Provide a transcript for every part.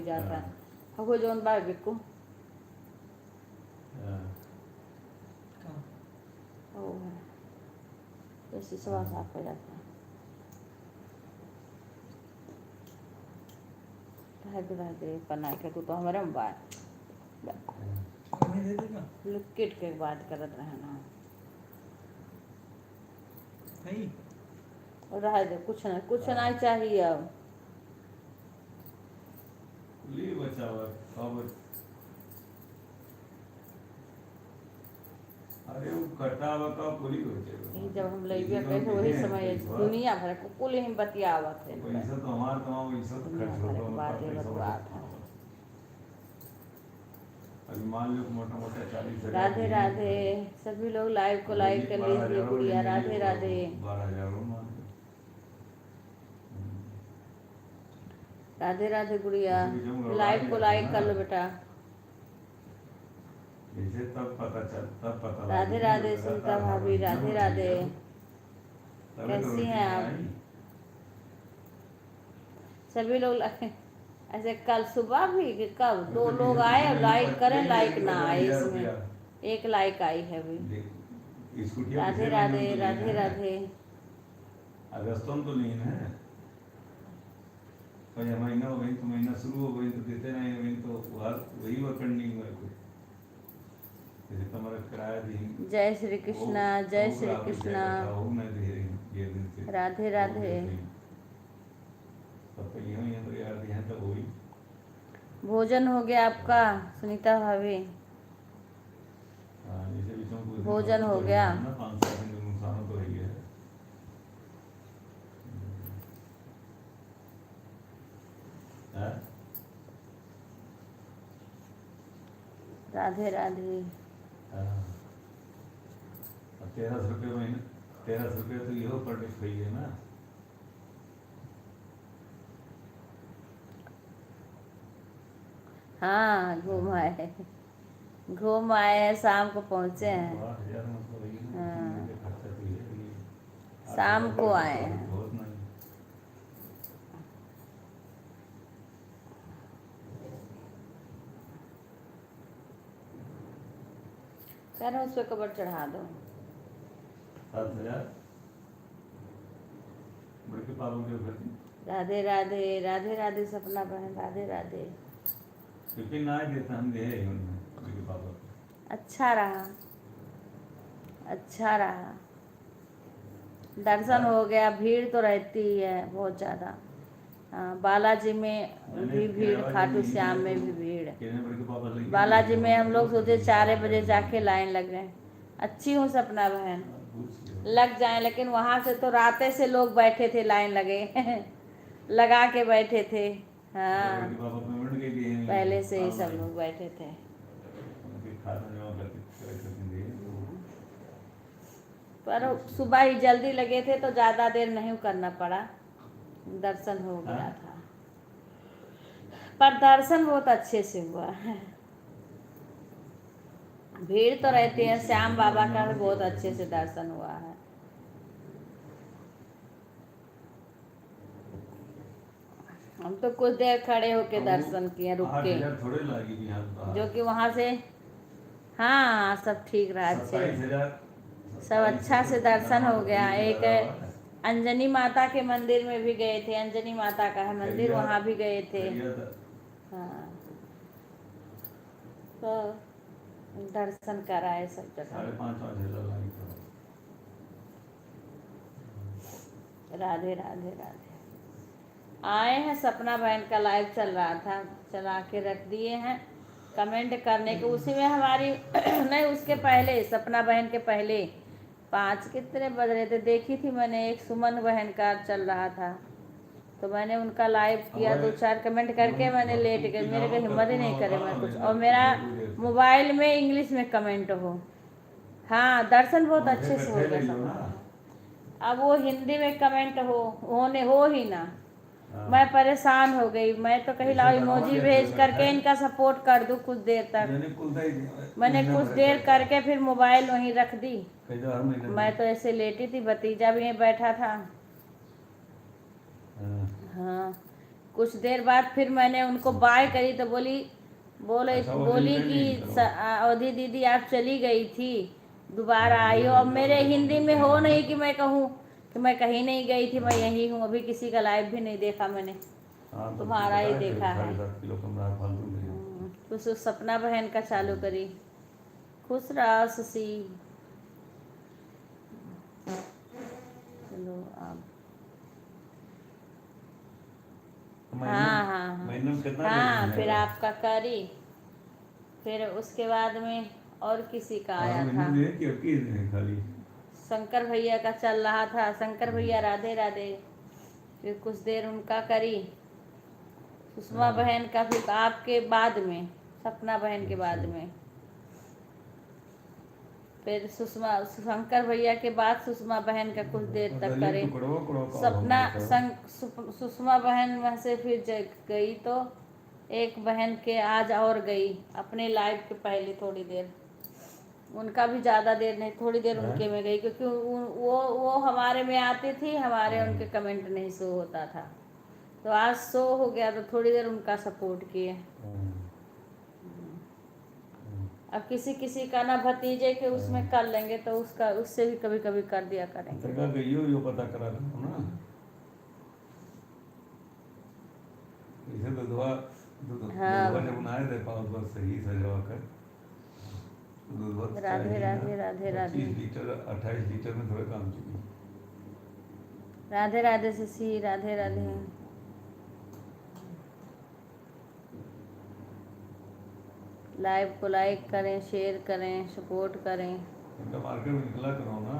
जाता हो zone bye बिको ओ तो शीशवा साफ हो जाता है पन्ना के तू तो हमारे मोबाइल लिक्विड के बात करत रहना रह दे कुछ नहीं चाहिए अब ले बचावा खबर अरे वो कटावा का पूरी हो जाएगा जब हम लइबे कहे वही समय दुनिया भर को कुल ही बतियावत है पैसा तो हमार तमाम पैसा तो खर्च होगा बात है बतवात है अभी मान लो मोटा मोटा 40,000 राधे राधे सभी लोग लाइव को लाइक कर लीजिए गुड़िया राधे राधे 12,000 मान लो राधे राधे गुड़िया लाइव को लाइक कर लो बेटा जैसे तब पता राधे राधे सुनीता भाभी राधे राधे कैसी हैं आप सभी लोग ऐसे कल सुबह भी कि कब 2 लोग आए और लाइक करें लाइक ना आए इसमें 1 लाइक आई है अभी राधे राधे राधे राधे अगस्त में तो नहीं है पर महीना हो गई तो महीना शुरू हो गई तो देते नहीं वही तो वही वर्क नहीं हुआ कोई जय श्री कृष्णा जय श्री कृष्णा राधे राधे भोजन हो गया आपका सुनीता भाभी भोजन हो गया राधे राधे 1300 रुपये महीने 1300 रुपये तो ये पर डे खाई है ना हाँ घूम आए हैं शाम को पहुँचे हैं हाँ शाम को आए हैं कह रहे उस पर कबर चढ़ा दो 7,000 राधे राधे राधे राधे सपना बहन राधे राधे क्योंकि ना देता हम दे पापा अच्छा रहा दर्शन हो गया भीड़ तो रहती ही है बहुत ज़्यादा बालाजी में भी भीड़ खाटू श्याम में भी भीड़ बालाजी में हम लोग सोचे 4 बजे जाके लाइन लग गए अच्छी हूँ सपना बहन लग जाए लेकिन वहाँ से तो राते से लोग बैठे थे लाइन लगे लगा के बैठे थे हाँ पहले से ही सब लोग बैठे थे पर सुबह ही जल्दी लगे थे तो ज़्यादा देर नहीं करना पड़ा दर्शन हो गया था पर दर्शन बहुत अच्छे से हुआ है भीड़ तो रहती है श्याम बाबा का बहुत अच्छे से दर्शन हुआ है हम तो कुछ देर खड़े होके दर्शन किए रुक के जो कि वहाँ से हाँ सब ठीक रहा अच्छे सब अच्छा से दर्शन हो गया एक अंजनी माता के मंदिर में भी गए थे अंजनी माता का है मंदिर वहाँ भी गए थे हाँ तो दर्शन कराए सब जगह राधे राधे राधे आए हैं सपना बहन का लाइव चल रहा था चला के रख दिए हैं कमेंट करने के उसी में हमारी नहीं उसके पहले सपना बहन के पहले 5 कितने बज रहे थे देखी थी मैंने एक सुमन बहन का चल रहा था तो मैंने उनका लाइव किया 2-4 कमेंट करके मैंने लेट गई मेरे को हिम्मत ही नहीं करे मैं कुछ और मेरा मोबाइल में इंग्लिश में कमेंट हो हाँ दर्शन बहुत अच्छे से हो गया अब वो हिंदी में कमेंट हो ही ना मैं परेशान हो गई मैं तो कहीं लाओ इमोजी भेज करके इनका सपोर्ट कर दूं कुछ देर तक मैंने कुछ देर करके फिर मोबाइल वहीं रख दी मैं तो ऐसे लेटी थी भतीजा भी बैठा था हाँ कुछ देर बाद फिर मैंने उनको बाय करी तो अच्छा, वो बोली हिंदी कि नहीं करो। अवधि दीदी आप चली गई थी, दोबारा आई हो। अब मेरे हिंदी में हो नहीं कि मैं कहूँ कि मैं कहीं नहीं गई थी, मैं यही हूँ। अभी किसी का लाइव भी नहीं देखा मैंने, हाँ, तो तुम्हारा ही देखा है। 7.5 किलो कम रहा फालतू में। कुछ उस सपना बहन का चालू करी। खुश रहा सुशी। चलो आप। हाँ हाँ महीने में कितना हाँ, लेना फिर है? आपका करी, फिर उसके बाद में और किसी का आया था। महीने में कि अबकी है खाली? शंकर भैया का चल रहा था। शंकर भैया राधे राधे। फिर कुछ देर उनका करी। सुषमा बहन का फिर आपके बाद में, सपना बहन के बाद में, फिर सुषमा शंकर भैया के बाद सुषमा बहन का कुछ देर तक करे। सपना सुषमा बहन वहाँ से फिर गई तो एक बहन के आज और गई अपने लाइव के पहले थोड़ी देर। उनका भी ज़्यादा देर नहीं, थोड़ी देर उनके में गई, क्योंकि वो हमारे में आती थी, हमारे उनके कमेंट नहीं शो होता था। तो आज शो हो गया तो थोड़ी देर उनका सपोर्ट किए। अब किसी किसी का ना भतीजे के उसमें कर लेंगे तो उसका उससे भी कभी कभी कर दिया करेंगे। यो पता करा करो ना। इसे दूधवा जब बनाए दे पाओ तो सही सजवा कर राधे राधे राधे राधे 25 लीटर 28 लीटर में थोड़ा काम चुकी। राधे राधे शशि, राधे राधे। लाइव को लाइक करें, शेयर करें, सपोर्ट करें। उनका मार्केट में निकला करो ना,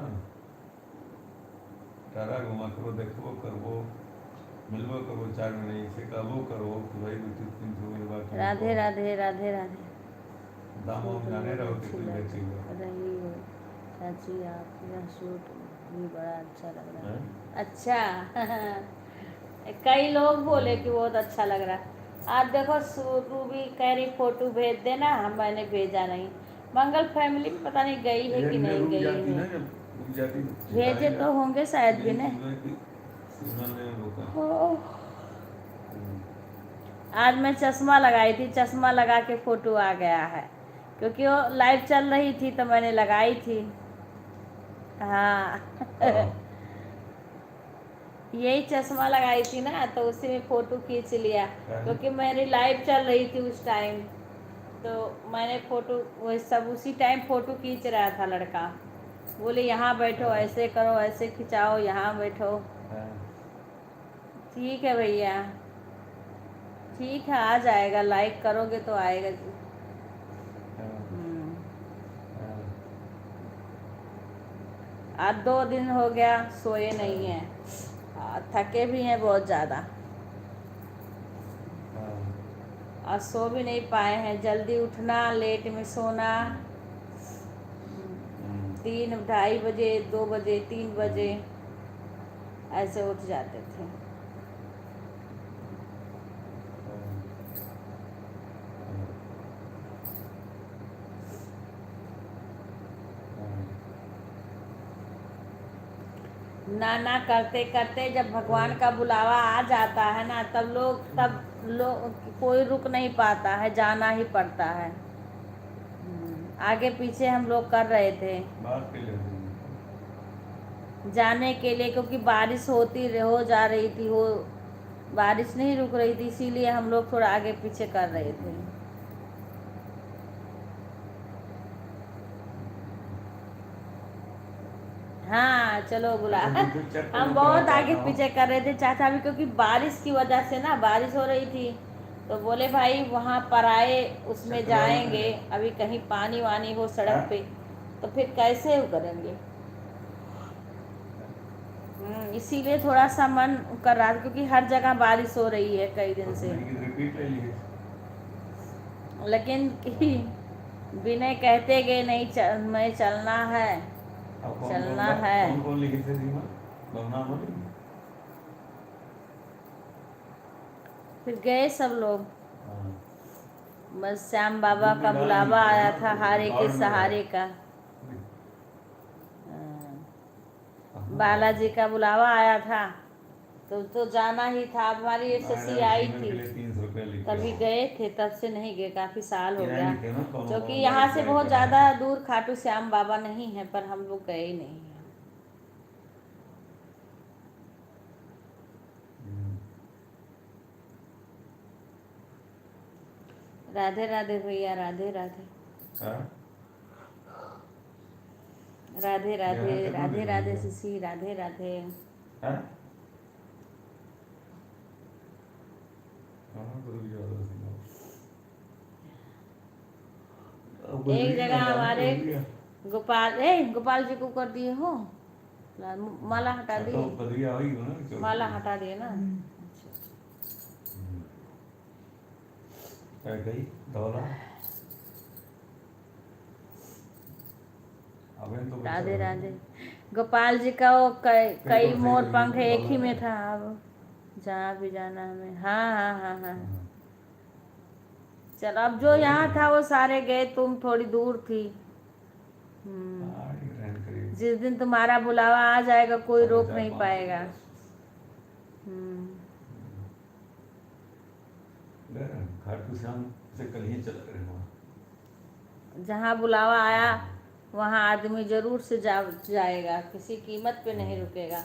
तारा घुमा करो, देखो करो, मिलबो करो, 4 महीने से कहबो करो कि भाई 2-3 मेरे बात राधे राधे राधे राधे। दाम हम जाने रहो कि कोई बेचेगा। रही हो चाची, आप यह सूट भी बड़ा अच्छा लग रहा है। अच्छा कई लोग बोले कि बहुत अच्छा लग रहा है। आज देखो रूबी कह रही फोटो भेज देना, मैंने भेजा नहीं। मंगल फैमिली में पता नहीं गई है कि नहीं गई है। भेजे तो होंगे शायद भी नहीं। आज मैं चश्मा लगाई थी, चश्मा लगा के फोटो आ गया है, क्योंकि वो लाइव चल रही थी तो मैंने लगाई थी। हाँ यही चश्मा लगाई थी ना, तो उसी में फोटो खींच लिया, क्योंकि मेरी लाइव चल रही थी उस टाइम। तो मैंने फोटो वो सब उसी टाइम फोटो खींच रहा था लड़का। बोले यहाँ बैठो, ऐसे करो, ऐसे खिंचाओ, यहाँ बैठो। ठीक है भैया, ठीक है, आ जाएगा। लाइक करोगे तो आएगा। आज 2 दिन हो गया सोए नहीं है, थके भी हैं बहुत ज़्यादा। आज सो भी नहीं पाए हैं। जल्दी उठना, लेट में सोना। 3 ढाई बजे, 2 बजे, 3 बजे ऐसे उठ जाते थे। ना करते करते जब भगवान का बुलावा आ जाता है ना, तब लोग कोई रुक नहीं पाता है, जाना ही पड़ता है। आगे पीछे हम लोग कर रहे थे जाने के लिए, क्योंकि बारिश हो जा रही थी, बारिश नहीं रुक रही थी, इसीलिए हम लोग थोड़ा आगे पीछे कर रहे थे। हाँ चलो बुला हम बहुत आगे पीछे कर रहे थे चाचा भी, क्योंकि बारिश की वजह से ना, बारिश हो रही थी तो बोले भाई वहाँ पर आए उसमें जाएंगे, अभी कहीं पानी वानी हो सड़क पे तो फिर कैसे करेंगे। इसीलिए थोड़ा सा मन कर रहा था, क्योंकि हर जगह बारिश हो रही है कई दिन से। लेकिन बिना कहते गए नहीं मैं चलना है, चलना है। फिर गए सब लोग। बस श्याम बाबा का बुलावा आया था, हारे के सहारे का। बालाजी का बुलावा आया था तो जाना ही था। अब हमारी एसएससी आई के थी, लिए 300 रुपये लिखे तभी हो। गए थे, तब से नहीं गए, काफ़ी साल हो किराया गया। लिखे ना, कौन क्योंकि कौन यहाँ गाड़ी से गाड़ी बहुत पर ज़्यादा है। दूर खाटू श्याम बाबा नहीं है, पर हम लोग गए ही नहीं हैं। हम्म। राधे राधे भैया, राधे राधे हाँ? राधे राधे यहाँ कितना राधे दिन राधे लगेगा? शिशी, राधे राधे। हाँ? हाँ, तो भी ज़्यादा सुना। अब एक बदलिए जगह ना, नाम हमारे बदलिए। गोपाल जी को कर दिए हो, माला हटा हाँ, तो दिए, बदलिया होगी ना, चलो। माला हटा दिए ना। अच्छा, अच्छा। हम्म। क्या कही धौला? अबे तो बच्चा राधे है। राधे। गोपाल जी का वो कई कौन मोर सी पंख गली एक ही धौला में है? था। अब जहाँ भी जाना हमें, हाँ हाँ हाँ हाँ। हाँ, चलो, अब जो गए यहाँ नहीं। था वो सारे गए, तुम थोड़ी दूर थी। हाँ, ये रहन करिए। जिस दिन तुम्हारा बुलावा आ जाएगा कोई रोक 4,500 नहीं पाएगा। हम्म। गए ना, खाटू श्याम से कल ही चला गए वहाँ। जहाँ बुलावा आया वहाँ आदमी जरूर से जाएगा, किसी कीमत पे नहीं रुकेगा।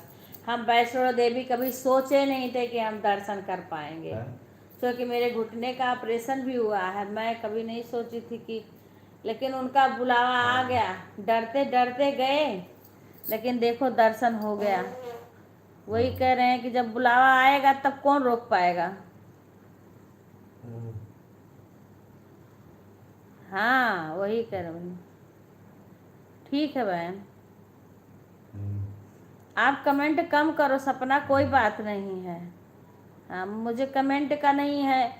हम वैष्णो देवी कभी सोचे नहीं थे कि हम दर्शन कर पाएंगे, हाँ? क्योंकि मेरे घुटने का ऑपरेशन भी हुआ है। मैं कभी नहीं सोची थी कि, लेकिन उनका बुलावा आ गया। डरते डरते गए, लेकिन देखो दर्शन हो गया। वही कह रहे हैं कि जब बुलावा आएगा तब कौन रोक पाएगा। हाँ। हाँ, वही कह रही हूँ। ठीक है बहन, हम्म। आप कमेंट कम करो सपना, कोई बात नहीं है। हाँ, मुझे कमेंट का नहीं है,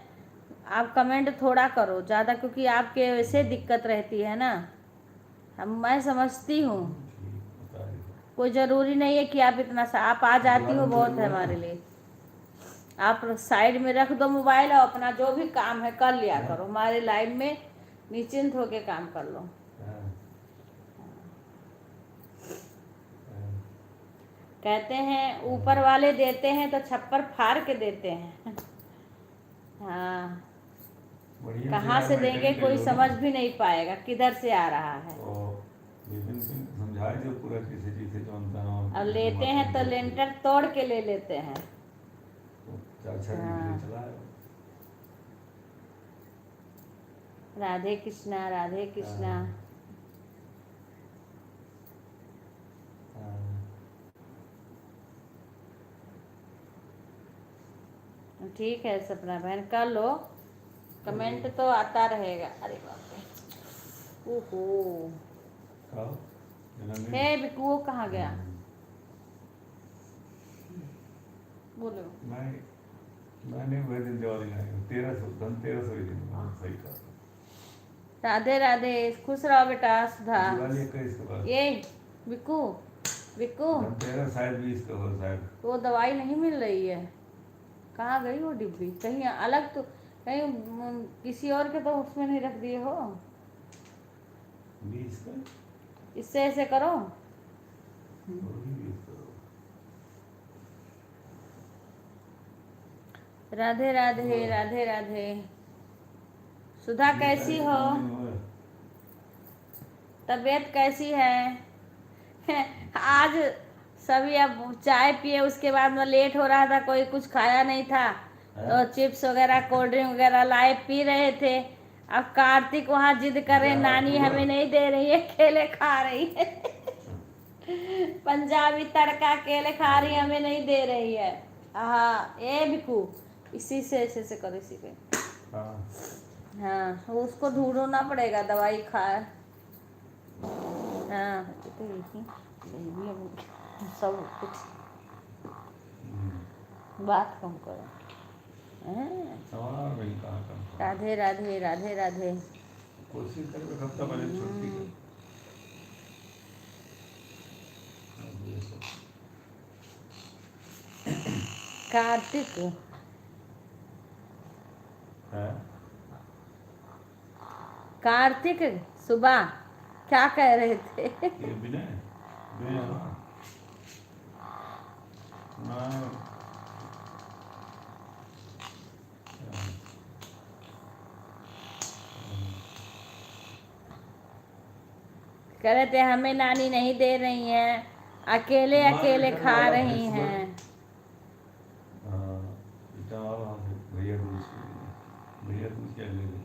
आप कमेंट थोड़ा करो ज़्यादा, क्योंकि आपके वैसे दिक्कत रहती है ना। मैं समझती हूँ, ठीक, बता रही हो। कोई ज़रूरी नहीं है कि आप इतना सा आप आ जाती हो, दोबारा बहुत है बोलो ना। हमारे लिए। आप साइड में रख दो मोबाइल और अपना जो भी काम है कर लिया हाँ। करो, हमारे लाइव में निश्चिंत होके काम कर लो। हाँ। हाँ। कहते हैं ऊपर वाले देते हैं तो छप्पर फाड़ के देते हैं। हाँ, बढ़िया कहाँ से मेंटेन देंगे कर कोई लो ना। समझ भी नहीं पाएगा किधर से आ रहा है। तो विपिन सिंह समझाए जो पूरा कैसे जैसे जानता हूँ। अब लेते हैं तो लेंटर तोड़ के ले लेते हैं। तो 4-6 दिन के लिए चला है। राधे कृष्णा, राधे कृष्णा। हाँ। ठीक है सपना बहन, कर लो कमेंट तो आता रहेगा। अरे बाप रे, ओहो, खाओ जन्मदिन। हे बिकू वो कहाँ गया, बोलो। मैंने वह दिन दिवाली लाई 1300 ही दिन सही कहा। राधे राधे, खुश रहो बेटा सुधा। दिवाली 21 के बाद। ये बिकू, बिकू धनतेरस शायद 20 का हो शायद। वो दवाई नहीं मिल रही है, कहाँ गई वो डिब्बी, कहीं अलग तो, कहीं किसी और के तो उसमें नहीं रख दिए हो। 20 का इससे ऐसे करो। वही 20 का। राधे राधे, राधे राधे। सुधा कैसी हो, तबीयत कैसी है? आज सभी अब चाय पिए, उसके बाद में लेट हो रहा था, कोई कुछ खाया नहीं था, तो चिप्स वगैरह कोल्ड ड्रिंक वगैरह लाए, पी रहे थे। अब कार्तिक वहाँ जिद कर रहे, नानी हमें नहीं दे रही है, केले खा रही है। पंजाबी तड़का केले खा रही है, हमें नहीं दे रही है। हाँ ए बिकू, इसी से ऐसे करो, इसी पे। हाँ, उसको ढूंढना पड़ेगा, दवाई खाए। हाँ तो सब कुछ बात कम करो। राधे राधे, राधे राधे। कोशिश करके हफ्ता पहले छुट्टी कर। कार्तिक कार्तिक सुबह क्या कह रहे थे? ये बिना कह रहे थे हमें नानी नहीं दे रही हैं, अकेले अकेले खा रही हैं। हाँ, बेटा वहाँ से भैया दूज के लिए, भैया दूज के अगले दिन।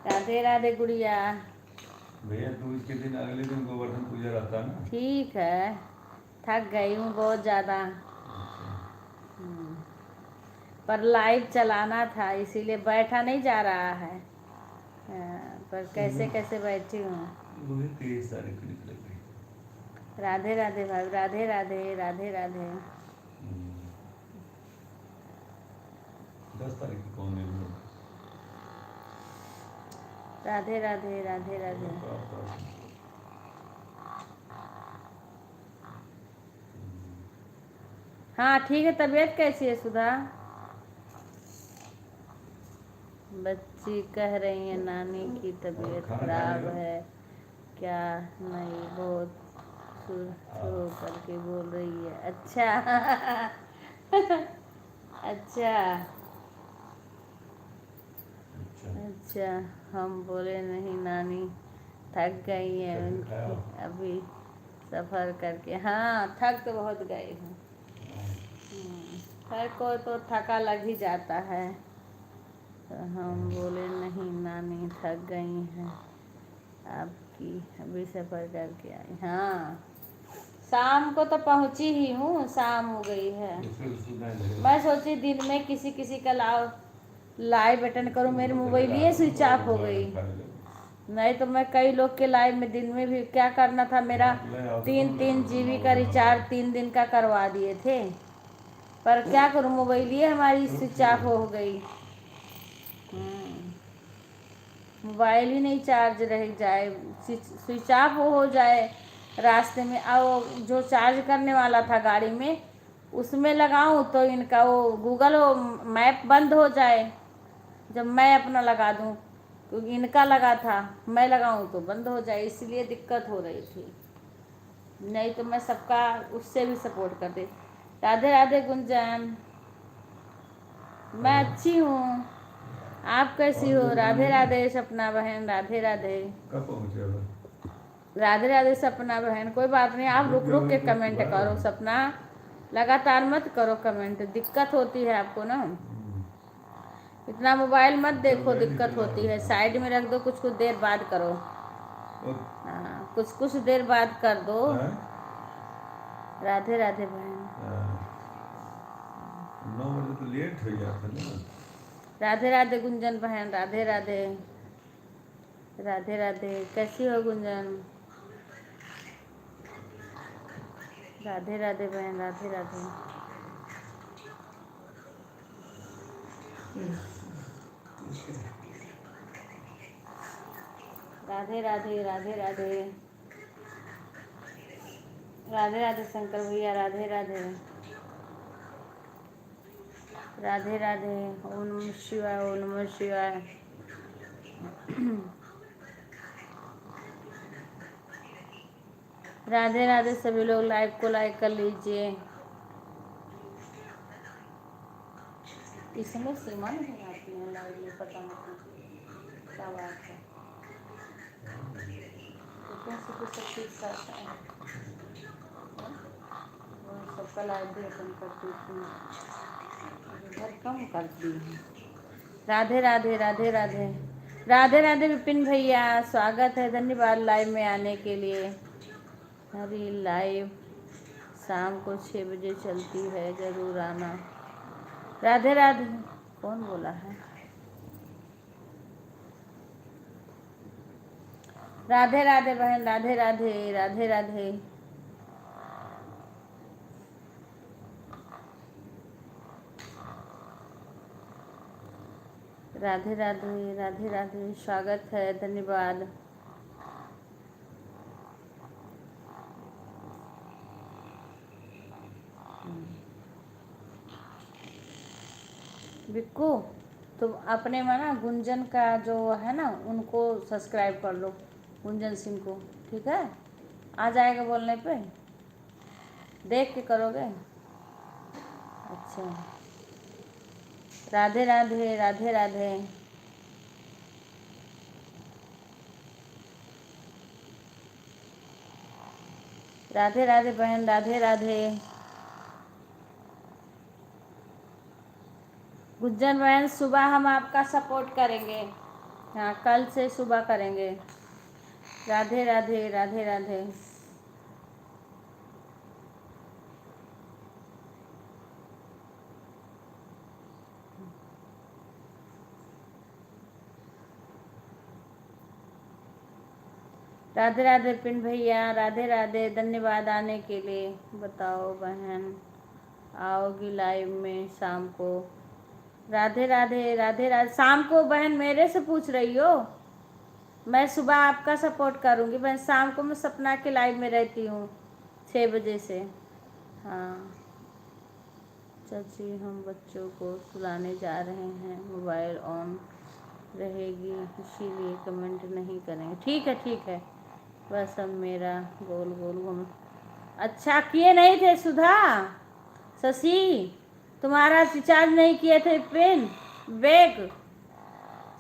राधे राधे गुड़िया। भैया दूज के दिन अगले दिन गोवर्धन पूजा रहता है ना। ठीक है, थक गई हूँ बहुत ज़्यादा, अच्छा, पर लाइव चलाना था इसीलिए बैठा नहीं जा रहा है। पर कैसे कैसे बैठी हूँ। वही 23 तारीख को निकलेगी। राधे राधे भाई, राधे राधे राधे राधे। 10 तारीख को कौन मिल रहा राधे राधे राधे राधे। हाँ ठीक है। तबीयत कैसी है सुधा? बच्ची कह रही है नानी की तबीयत खराब है क्या? नहीं, बहुत सुर करके बोल रही है। अच्छा अच्छा अच्छा। हम बोले नहीं, नानी थक गई है उनकी अभी सफ़र करके। हाँ, थक तो बहुत गई हूँ। हर को तो थका लग ही जाता है, तो हम बोले नहीं, नानी थक गई हैं आपकी, अभी सफ़र करके आई। हाँ, शाम को तो पहुँची ही हूँ, शाम हो गई है। मैं सोची दिन में किसी किसी का लाइव अटेंड करूँ, मेरी मोबाइल ये स्विच ऑफ हो गई। नहीं तो मैं कई लोग के लाइव में दिन में भी क्या करना था, मेरा 3 GB का रिचार्ज 3 दिन का करवा दिए थे, पर क्या करूँ, मोबाइल ये हमारी स्विच ऑफ हो गई। मोबाइल ही नहीं चार्ज रह जाए, स्विच ऑफ हो जाए रास्ते में। और जो चार्ज करने वाला था गाड़ी में, उसमें लगाऊं तो इनका वो गूगल वो मैप बंद हो जाए। जब मैं अपना लगा दूं, क्योंकि इनका लगा था, मैं लगाऊं तो बंद हो जाए, इसलिए दिक्कत हो रही थी। नहीं तो मैं सबका उससे भी सपोर्ट कर दे। राधे राधे गुंजन, मैं अच्छी हूँ, आप कैसी हो? राधे राधे सपना बहन, राधे राधे। कब पहुँचे? राधे राधे सपना बहन। कोई बात नहीं, आप रुक रुक के कमेंट करो सपना, लगातार मत करो कमेंट, दिक्कत होती है आपको ना। इतना मोबाइल मत देखो, दिक्कत होती है। साइड में रख दो, कुछ कुछ देर बाद करो। हाँ, कुछ कुछ देर बाद कर दो। राधे राधे बहन। 9 बजे तो लेट हो गया था ना। राधे राधे गुंजन बहन, राधे राधे राधे राधे। कैसी हो गुंजन? राधे राधे बहन, राधे राधे। राधे राधे राधे राधे राधे राधे शंकर भैया, राधे राधे राधे राधे। ओम नमः शिवाय, ओम नमः शिवाय। राधे राधे। सभी लोग लाइव को लाइक कर लीजिए। इसमें सीमा नहीं आती है लाइव में, पता नहीं क्या बात है। तो सब ठीक साथ है, सबका लाइव भी ओपन करती थी, इधर कम करती हूँ। राधे राधे राधे राधे राधे राधे। विपिन भैया स्वागत है, धन्यवाद लाइव में आने के लिए। हरी लाइव शाम को 6 बजे चलती है, ज़रूर आना। राधे राधे। कौन बोला है? राधे राधे बहन, राधे राधे राधे राधे। राधे राधे राधे राधे। स्वागत है, धन्यवाद। बिक्कू, तो अपने में ना गुंजन का जो है ना, उनको सब्सक्राइब कर लो, गुंजन सिंह को, ठीक है? आ जाएगा बोलने पे, देख के करोगे। अच्छा, राधे राधे राधे राधे। राधे राधे बहन, राधे राधे। गुज्जन बहन, सुबह हम आपका सपोर्ट करेंगे। हाँ, कल से सुबह करेंगे। राधे राधे, राधे राधे। राधे राधे पिन भैया, राधे राधे, धन्यवाद आने के लिए। बताओ बहन, आओगी लाइव में शाम को? राधे राधे, राधे राधे। शाम को बहन मेरे से पूछ रही हो? मैं सुबह आपका सपोर्ट करूंगी बहन, शाम को मैं सपना के लाइव में रहती हूँ 6 बजे से। हाँ चाची, हम बच्चों को सुलाने जा रहे हैं, मोबाइल ऑन रहेगी इसीलिए कमेंट नहीं करेंगे। ठीक है ठीक है, बस अब मेरा गोल गोल घूम। अच्छा, किए नहीं थे सुधा? शशि, तुम्हारा रिचार्ज नहीं किए थे पिन बैग?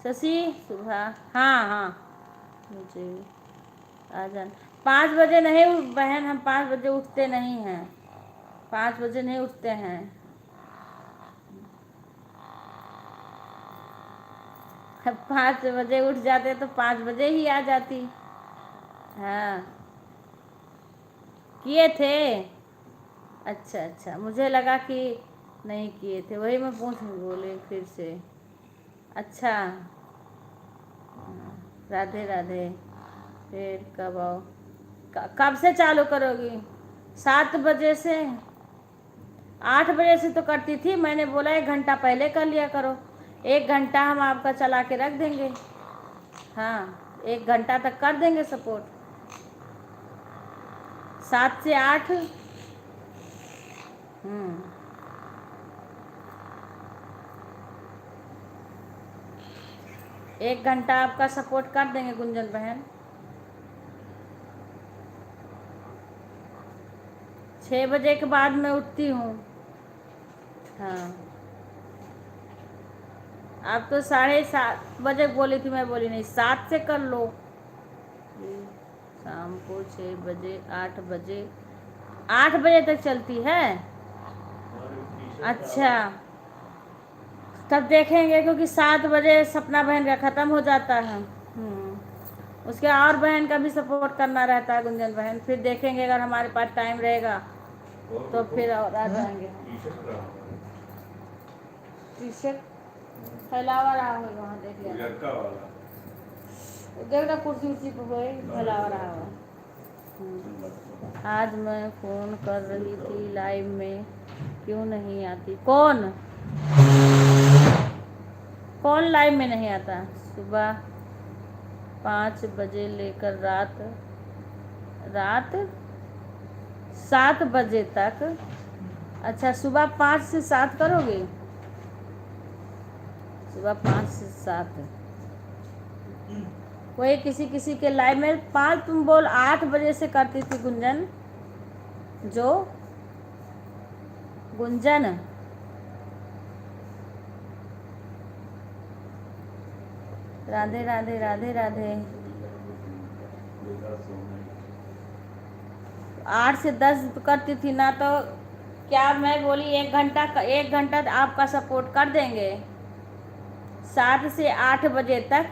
शशि, सुबह, हाँ हाँ, मुझे आ जाना 5 बजे। नहीं बहन, हम 5 बजे उठते नहीं हैं, 5 बजे नहीं उठते हैं। 5 बजे उठ जाते तो 5 बजे ही आ जाती। हाँ, किए थे? अच्छा अच्छा, मुझे लगा कि नहीं किए थे, वही मैं पूछ बोले फिर से। अच्छा, राधे राधे। फिर कब आओ? कब से चालू करोगी? 7 बजे से? 8 बजे से तो करती थी, मैंने बोला 1 घंटा पहले कर लिया करो। 1 घंटा हम आपका चला के रख देंगे। हाँ, 1 घंटा तक कर देंगे सपोर्ट। 7 से 8। 1 घंटा आपका सपोर्ट कर देंगे गुंजन बहन। 6 बजे के बाद मैं उठती हूँ। हाँ, आप तो 7:30 बजे बोली थी, मैं बोली नहीं 7 से कर लो। शाम को 6 बजे, 8 बजे, 8 बजे तक चलती है। अच्छा, तब देखेंगे, क्योंकि 7 बजे सपना बहन का ख़त्म हो जाता है। उसके और बहन का भी सपोर्ट करना रहता है गुंजन बहन। फिर देखेंगे, अगर हमारे पास टाइम रहेगा तो फिर और आ जाएंगे। टी शर्ट फैलावा रहा होगा, वहाँ देख लिया, देख रहा कुर्सी उर्सी पर हुए फैलावा रहा होगा। आज मैं फ़ोन कर रही थी लाइव में, क्यों नहीं आती? कौन कौन लाइव में नहीं आता? सुबह 5 बजे लेकर रात 7 बजे तक। अच्छा, सुबह 5 से 7 करोगे? सुबह 5 से 7 वही किसी किसी के लाइव में 5, तुम बोल 8 बजे से करती थी गुंजन, जो गुंजन। राधे राधे, राधे राधे। 8 से 10 करती थी ना, तो क्या मैं बोली 1 घंटा आपका सपोर्ट कर देंगे 7 से 8 बजे तक।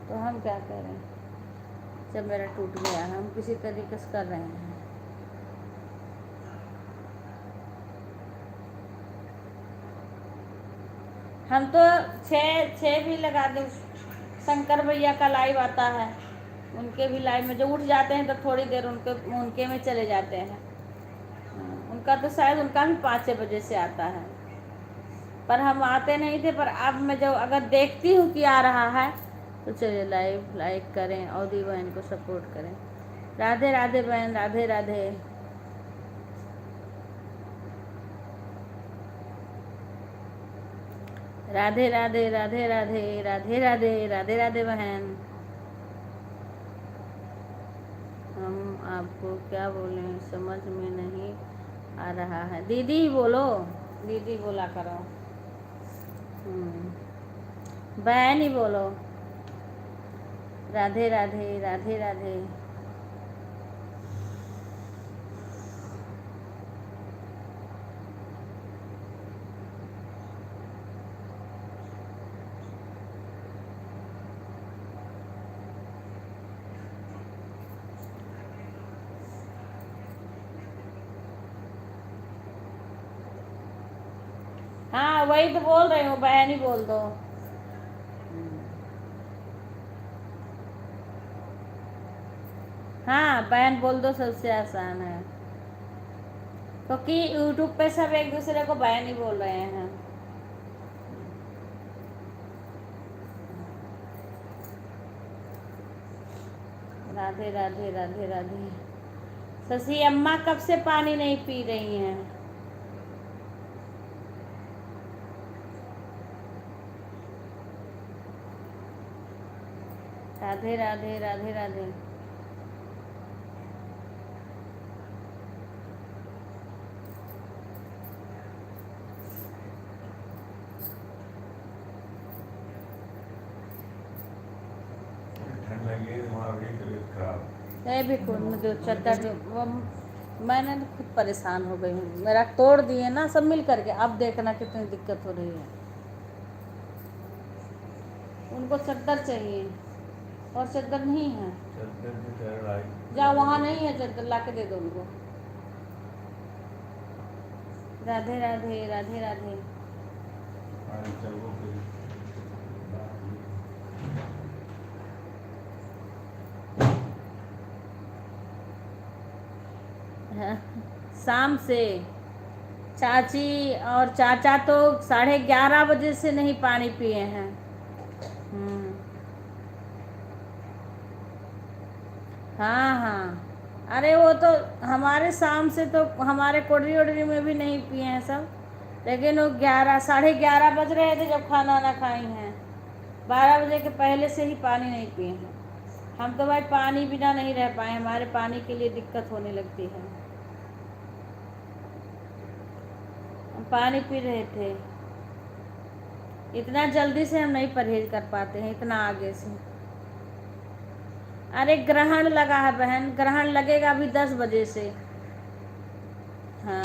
तो हम क्या करें जब मेरा टूट गया? हम किसी तरीके से कर रहे हैं। हम तो 6 भी लगा दें। शंकर भैया का लाइव आता है, उनके भी लाइव में जो उठ जाते हैं तो थोड़ी देर उनके में चले जाते हैं। उनका तो शायद उनका भी 5-6 बजे से आता है, पर हम आते नहीं थे। पर अब मैं जब अगर देखती हूँ कि आ रहा है तो चलिए लाइव लाइक करें और दी बहन को सपोर्ट करें। राधे राधे बहन, राधे राधे। राधे राधे, राधे राधे, राधे राधे, राधे राधे बहन। हम आपको क्या बोलें, समझ में नहीं आ रहा है। दीदी ही बोलो, दीदी बोला करो। बहन ही बोलो। राधे राधे राधे राधे। हाँ वही तो बोल रही हूँ, बहन ही बोल दो। हाँ बहन बोल दो, सबसे आसान है, क्योंकि यूट्यूब पे सब एक दूसरे को बहन ही बोल रहे हैं। राधे राधे राधे राधे। शशि अम्मा कब से पानी नहीं पी रही हैं? राधे राधे राधे राधे। ठंड लगी वहाँ भी तबीयत खराब। ये भी खुद जो चद्दर जो वो मैंने तो खुद परेशान हो गई हूँ, मेरा तोड़ दिए ना सब मिल करके। अब देखना कितनी दिक्कत हो रही है। उनको चद्दर चाहिए और चद्दर नहीं है। चद्दर भी कह रहा है। जा वहाँ नहीं है चद्दर, ला के दे दो उनको। राधे राधे राधे राधे। अरे चलो फिर। हाँ, शाम से चाची और चाचा तो 11:30 बजे से नहीं पानी पिए हैं। हाँ हाँ, अरे वो तो हमारे शाम से तो हमारे कोडरी ओडरी में भी नहीं पिए हैं सब, लेकिन वो 11 साढ़े 11 बज रहे थे जब खाना ना खाई हैं। 12 बजे के पहले से ही पानी नहीं पिए हैं। हम तो भाई पानी बिना नहीं रह पाए, हमारे पानी के लिए दिक्कत होने लगती है। हम पानी पी रहे थे। इतना जल्दी से हम नहीं परहेज कर पाते हैं, इतना आगे से। अरे ग्रहण लगा है बहन, ग्रहण लगेगा अभी 10 बजे से। हाँ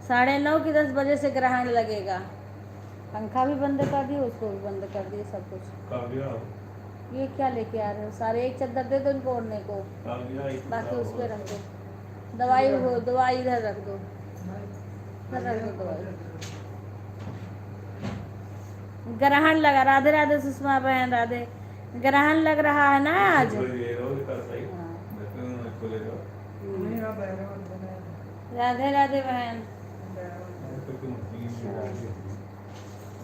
9:30 की 10 बजे से ग्रहण लगेगा। पंखा भी बंद कर दिए, उसको भी बंद कर दिए, सब कुछ। काव्या ये क्या लेके आ रहे हो? सारे एक चद्दर दे दो इनको ओढ़ने को, काव्या बाकी उस पर रख दो। दवाई हो, दवाई इधर रख दो, इधर रख दो दवाई। ग्रहण लगा। राधे राधे सुषमा बहन, राधे। ग्रहण लग रहा है ना आज। राधे राधे बहन।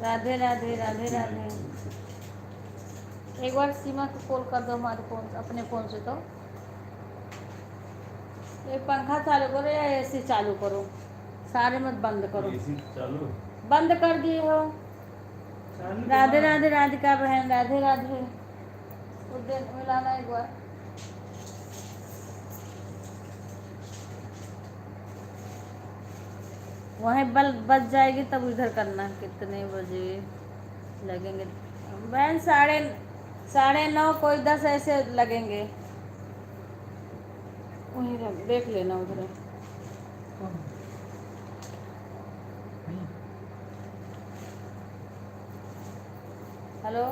राधे राधे राधे राधे। एक बार सीमा को कॉल कर दो हमारे फोन, अपने फ़ोन से। तो एक पंखा चालू करो या एसी चालू करो, सारे मत बंद करो। एसी चालू बंद कर दिए हो। राधे राधे राधिका बहन, राधे राधे। उधर मिलाना एक बार। वहीं बच जाएगी तब इधर करना। कितने बजे लगेंगे बहन? 9:30 कोई 10 ऐसे लगेंगे। वहीं देख लेना उधर। हेलो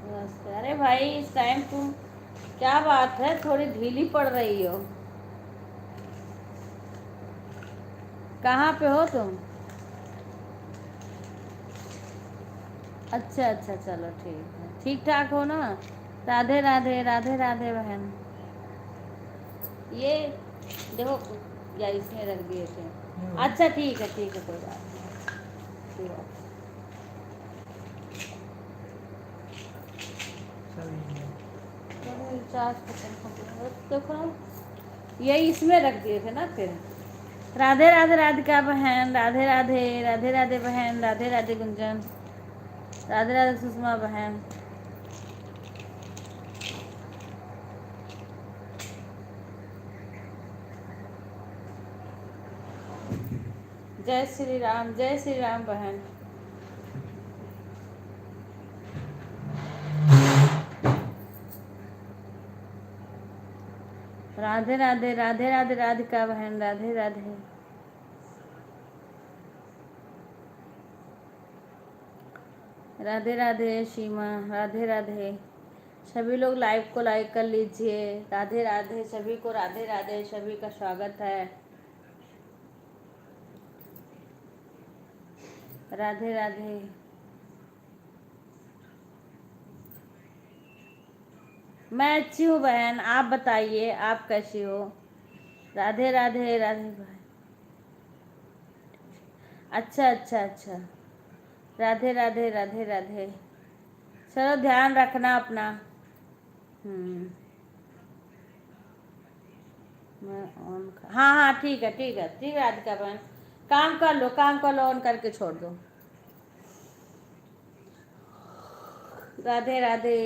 नमस्ते। अरे भाई इस टाइम तुम, क्या बात है, थोड़ी ढीली पड़ रही हो। कहाँ पे हो तुम? अच्छा अच्छा, चलो ठीक है। ठीक ठाक हो ना? राधे राधे राधे राधे बहन। ये देखो, या इसमें रख दिए थे। अच्छा ठीक है ठीक है, कोई बात नहीं, कोई बात नहीं। रिचार्ज देखो ना, ये इसमें रख दिए थे ना फिर। राधे राधे राधिका बहन, राधे राधे राधे राधे बहन, राधे राधे गुंजन, राधे राधे सुषमा बहन। जय श्री राम बहन। राधे राधे, राधे राधे राधिका बहन, राधे राधे। राधे राधे सीमा, राधे राधे। सभी लोग लाइव को लाइक कर लीजिए। राधे राधे सभी को, राधे राधे, सभी का स्वागत है। राधे राधे। मैं अच्छी हूँ बहन, आप बताइए आप कैसी हो। राधे राधे, राधे भाई। अच्छा अच्छा अच्छा। राधे राधे, राधे राधे। चलो ध्यान रखना अपना। मैं ऑन, हाँ हाँ ठीक है ठीक है ठीक है राधिका बहन, काम कर लो काम कर लो, ऑन करके छोड़ दो। राधे राधे।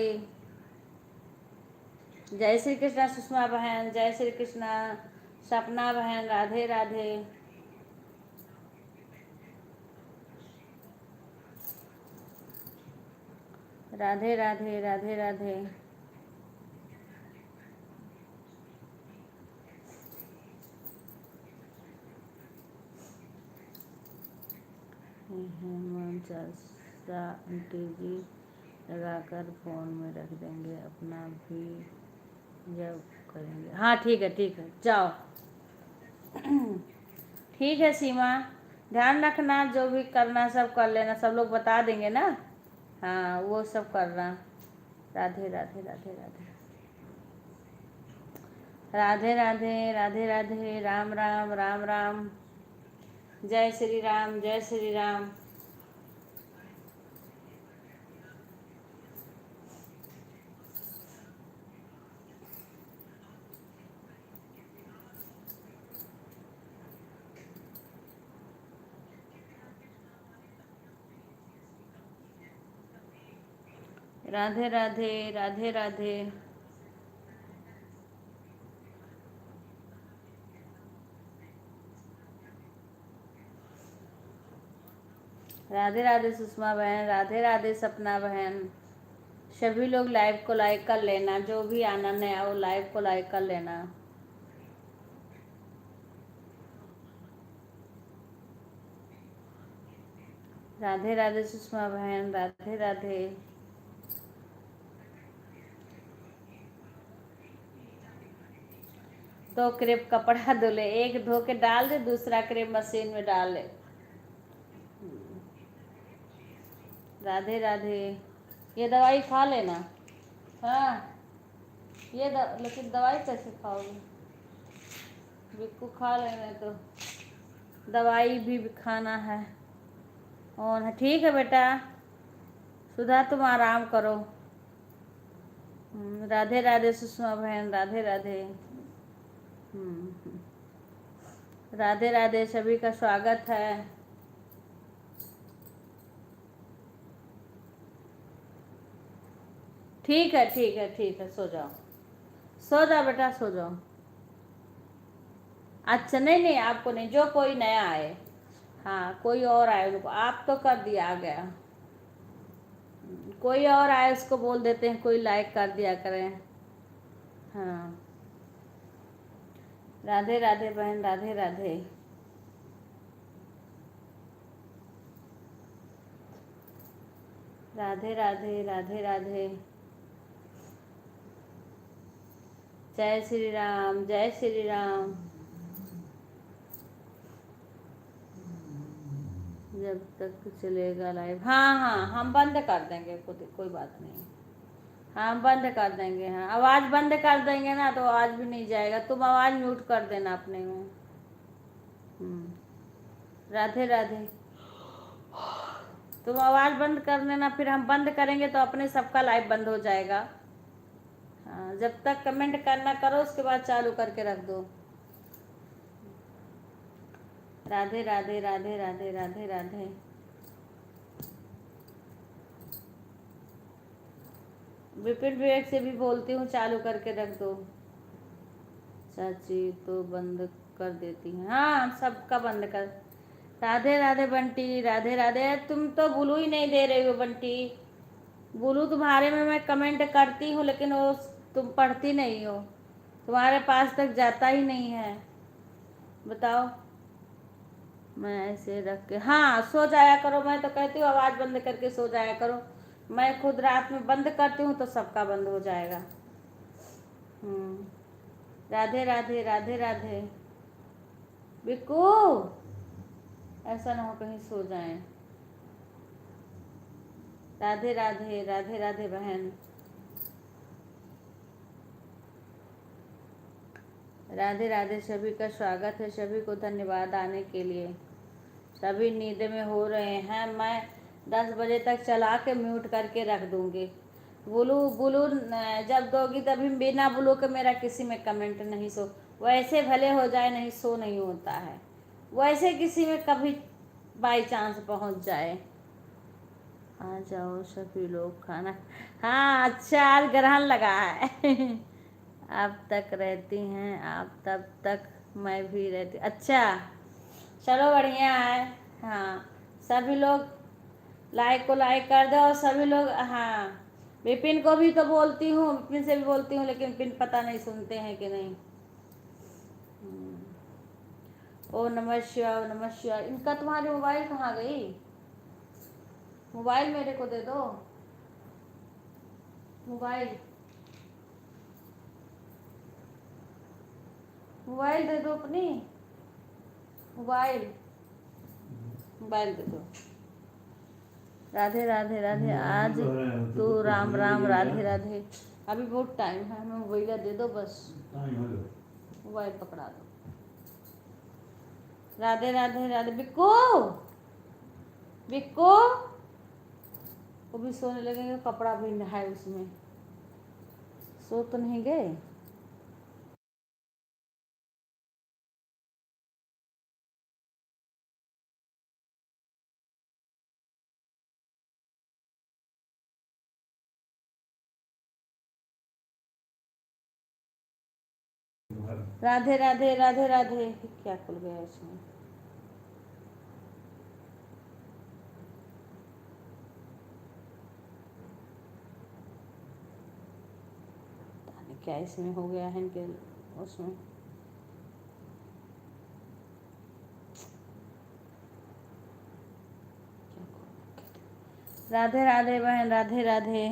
जय श्री कृष्णा सुषमा बहन, जय श्री कृष्णा सपना बहन, राधे राधे। राधे राधे, राधे राधे। मनसा आंटी जी लगाकर फोन में रख देंगे, अपना भी जब करेंगे। हाँ ठीक है जाओ। ठीक है सीमा, ध्यान रखना, जो भी करना सब कर लेना, सब लोग बता देंगे ना। हाँ वो सब करना। राधे राधे, राधे राधे। राधे राधे, राधे राधे, राम राम, राम राम। जय श्री राम, जय श्री राम। राधे राधे, राधे राधे। राधे राधे सुषमा बहन, राधे राधे सपना बहन। सभी लोग लाइव को लाइक कर लेना, जो भी आना नया वो लाइव को लाइक कर लेना। राधे राधे सुषमा बहन, राधे राधे। दो क्रेप कपड़ा धुले, एक धो के डाल दे, दूसरा क्रेप मशीन में डाल ले। राधे राधे। ये दवाई खा लेना। हाँ ये लेकिन दवाई कैसे खाओगे, बिक्कू खा लेने तो, दवाई भी खाना है। और ठीक है बेटा, सुधा तुम आराम करो। राधे राधे सुषमा बहन, राधे राधे। राधे राधे, सभी का स्वागत है। ठीक है ठीक है ठीक है, सो जाओ सो जाओ बेटा, सो जाओ। अच्छा नहीं नहीं, आपको नहीं, जो कोई नया आए, हाँ कोई और आए उनको, आप तो कर दिया आ गया, कोई और आए उसको बोल देते हैं कोई लाइक कर दिया करें। हाँ राधे राधे बहन, राधे राधे। राधे राधे, राधे राधे। जय श्री राम, जय श्री राम। जब तक चलेगा लाइव, हाँ हाँ हम बंद कर देंगे, कोई बात नहीं, हाँ बंद कर देंगे। हाँ आवाज़ बंद कर देंगे ना तो आवाज़ भी नहीं जाएगा, तुम आवाज़ म्यूट कर देना अपने में। राधे राधे। तुम आवाज़ बंद कर देना, फिर हम बंद करेंगे तो अपने सबका लाइव बंद हो जाएगा। हाँ जब तक कमेंट करना करो, उसके बाद चालू करके रख दो। राधे राधे, राधे राधे, राधे राधे। विपिन विवेक से भी बोलती हूँ चालू करके रख दो। चाची तो बंद कर देती हैं, हाँ सबका बंद कर। राधे राधे बंटी, राधे राधे। तुम तो बुलू ही नहीं दे रही हो बंटी, बुलू तुम्हारे में मैं कमेंट करती हूँ लेकिन वो तुम पढ़ती नहीं हो। तुम्हारे पास तक जाता ही नहीं है, बताओ। मैं ऐसे रख के, हाँ सो जाया करो। मैं तो कहती हूँ आवाज़ बंद करके सो जाया करो। मैं खुद रात में बंद करती हूँ तो सबका बंद हो जाएगा। राधे राधे राधे राधे। बिक्कू, ऐसा ना हो कहीं सो जाएं। राधे राधे राधे राधे बहन। राधे राधे। सभी का स्वागत है, सभी को धन्यवाद आने के लिए। सभी नींद में हो रहे हैं। मैं 10 बजे तक चला के म्यूट करके रख दूंगी। बुलू बुलू जब दोगी तभी, बिना बुलू के मेरा किसी में कमेंट नहीं सो। वैसे भले हो जाए, नहीं सो नहीं होता है। वैसे किसी में कभी बाई चांस पहुंच जाए। आ जाओ सभी लोग खाना। हाँ अच्छा, आज ग्रहण लगा है। आप तक रहती हैं, आप तब तक मैं भी रहती। अच्छा चलो बढ़िया है। हाँ सभी लोग लाइक को लाइक कर दो। और सभी लोग, हाँ विपिन को भी तो बोलती हूँ, विपिन से भी बोलती हूँ, लेकिन विपिन पता नहीं सुनते हैं कि नहीं। ओ नमः शिवाय, ओ नमः शिवाय। इनका तुम्हारी मोबाइल कहाँ गई? मोबाइल मेरे को दे दो। मोबाइल मोबाइल दे दो अपनी। मोबाइल मोबाइल दे दो। राधे राधे राधे। आज तो राम राम राधे राधे। अभी बहुत टाइम है, हमें मोबाइल दे दो बस। मोबाइल पकड़ा दो। राधे राधे राधे। बिक्कू, बिक्कू वो भी सोने लगेंगे, कपड़ा भी है उसमें। सो तो नहीं गए? राधे राधे राधे राधे। क्या खुल गया इसमें? पता नहीं क्या इसमें हो गया है इनके उसमें। राधे राधे बहन, राधे राधे।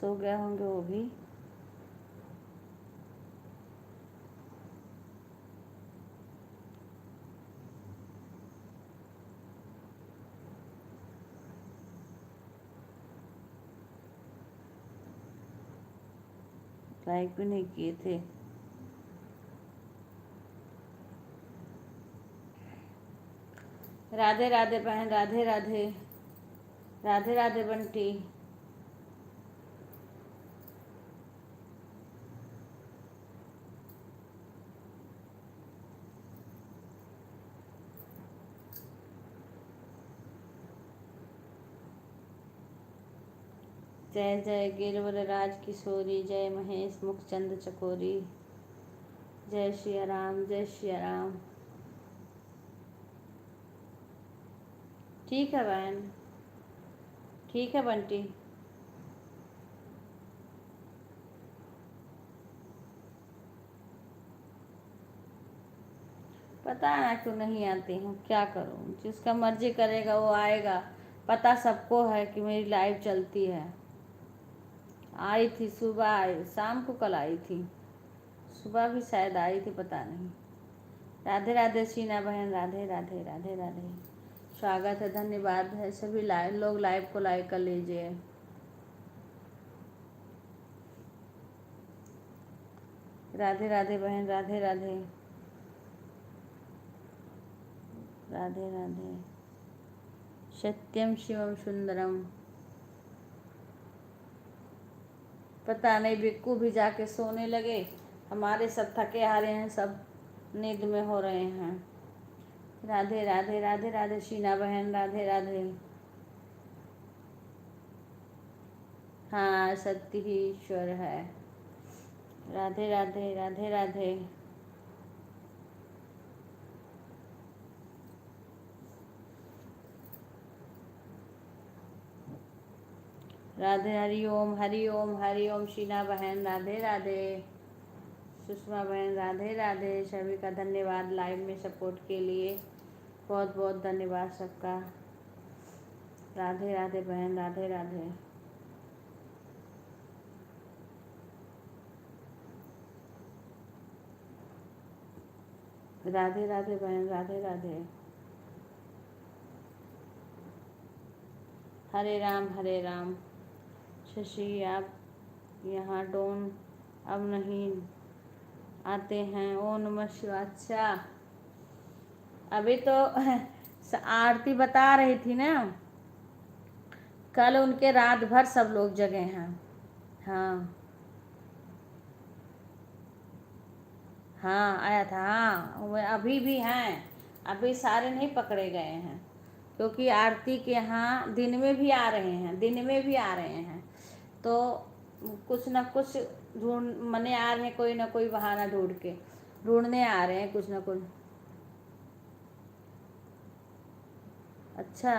सो गए होंगे वो भी। लाइक भी नहीं किए थे। राधे राधे बहन, राधे राधे राधे राधे बंटी। जय जय गिरवर राज किशोरी, जय महेश मुखचंद चकोरी। जय श्री राम, जय श्री राम। ठीक है बहन, ठीक है बंटी। पता ना क्यों नहीं आती हूँ, क्या करूँ। जिसका मर्जी करेगा वो आएगा। पता सबको है कि मेरी लाइव चलती है। आई थी सुबह, आई शाम को, कल आई थी सुबह भी शायद आई थी, पता नहीं। राधे राधे शीना बहन, राधे राधे राधे राधे। स्वागत है, धन्यवाद है। सभी लोग लाइव को लाइक कर लीजिए। राधे राधे बहन, राधे राधे राधे राधे। सत्यम शिवम सुंदरम। पता नहीं बिक्कू भी जाके सोने लगे। हमारे सब थके हारे हैं, सब नींद में हो रहे हैं। राधे राधे राधे राधे शीना बहन, राधे राधे। हाँ सत्य ही ईश्वर है। राधे राधे राधे राधे। राधे, हरि ओम, हरि ओम, हरि ओम। शीना बहन राधे राधे। सुषमा बहन राधे राधे। सभी का धन्यवाद लाइव में सपोर्ट के लिए, बहुत बहुत धन्यवाद सबका। राधे राधे बहन, राधे राधे। राधे राधे बहन, राधे राधे। हरे राम। शशि आप यहाँ डोन अब नहीं आते हैं। ओ नमः शिवाय। अच्छा, अभी तो आरती बता रही थी ना, कल उनके रात भर सब लोग जगे हैं। हाँ हाँ आया था। हाँ वो अभी भी हैं, अभी सारे नहीं पकड़े गए हैं, क्योंकि आरती के यहाँ दिन में भी आ रहे हैं, दिन में भी आ रहे हैं। तो कुछ ना कुछ ढूंढ मने आ रहे हैं, कोई ना कोई बहाना ढूंढ के ढूंढने आ रहे हैं कुछ ना कुछ। अच्छा,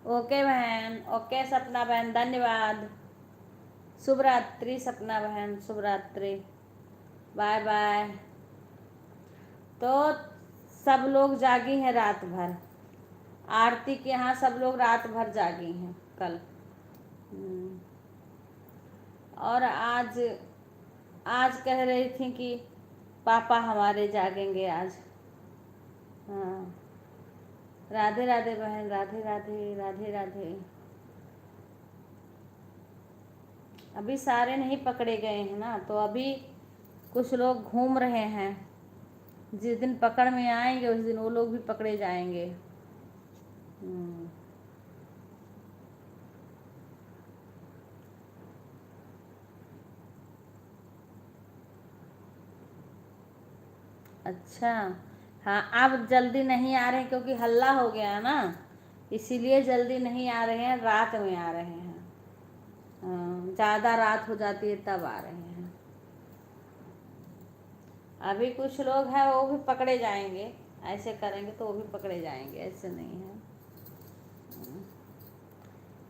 ओके बहन, ओके सपना बहन, धन्यवाद। शुभ रात्रि सपना बहन, शुभ रात्रि, बाय बाय। तो सब लोग जागी हैं रात भर, आरती के यहाँ सब लोग रात भर जागी हैं कल। और आज आज कह रही थी कि पापा हमारे जागेंगे आज। हाँ, राधे राधे बहन, राधे राधे, राधे राधे। अभी सारे नहीं पकड़े गए हैं ना, तो अभी कुछ लोग घूम रहे हैं। जिस दिन पकड़ में आएंगे उस दिन वो लोग भी पकड़े जाएंगे। अच्छा, हाँ अब जल्दी नहीं आ रहे हैं क्योंकि हल्ला हो गया है ना, इसीलिए जल्दी नहीं आ रहे हैं, रात में आ रहे हैं। ज़्यादा रात हो जाती है तब आ रहे हैं। अभी कुछ लोग हैं वो भी पकड़े जाएंगे, ऐसे करेंगे तो वो भी पकड़े जाएंगे, ऐसे नहीं है।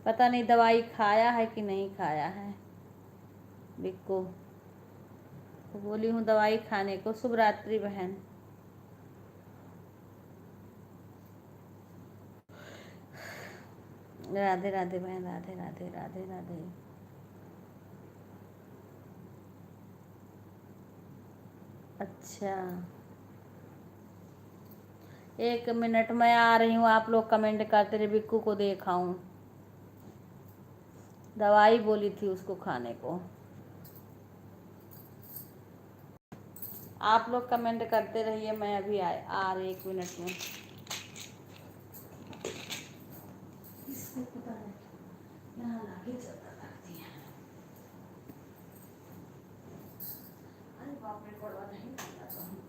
पता नहीं दवाई खाया है कि नहीं खाया है बिक्को, तो बोली हूँ दवाई खाने को। शुभ रात्रि बहन। राधे राधे बहन, राधे राधे, राधे राधे। अच्छा, 1 मिनट में आ रही हूँ, आप लोग कमेंट करते रहे, बिक्कू को देखाऊं। दवाई बोली थी उसको खाने को। आप लोग कमेंट करते रहिए, मैं अभी आ रही 1 मिनट में। इसको पता है यहाँ लाके चलता करती है। अरे बाप रे, कड़वा नहीं खाना तो हम।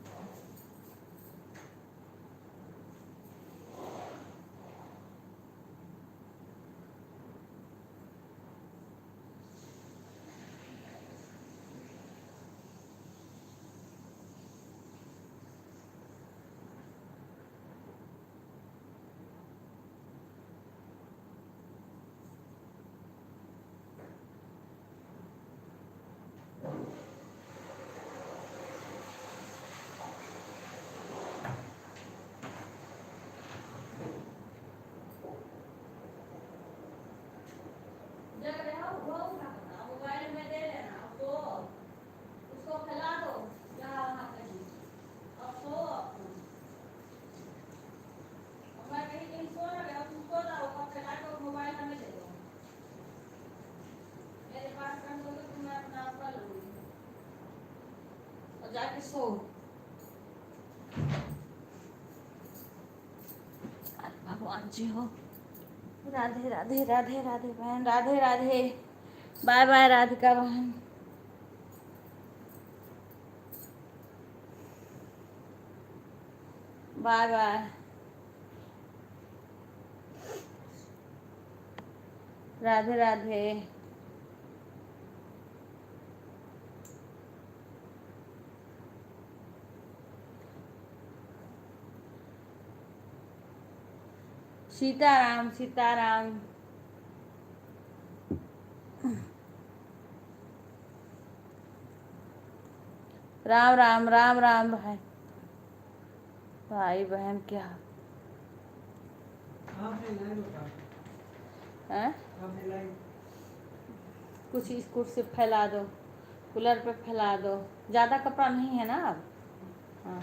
मोबाइल में दे लेना उसको खिला दो, यहाँ वहाँ कहीं अब सो। मैं कहीं कहीं सो ना गया, तुम सो जाओ, और खिला के मोबाइल हमें दे दो, मेरे पास कर दोगे तो मैं अपना आप कर लूँगी और जाके सो। भगवान जी हो। राधे राधे, राधे राधे बहन, राधे राधे, बाय बाय राधिका बहन, बाय बाय। राधे राधे। सीताराम सीताराम। राम राम राम राम भाई भाई बहन क्या है? कुछ इस कुर्सी से फैला दो, कूलर पे फैला दो, ज़्यादा कपड़ा नहीं है ना अब। हाँ,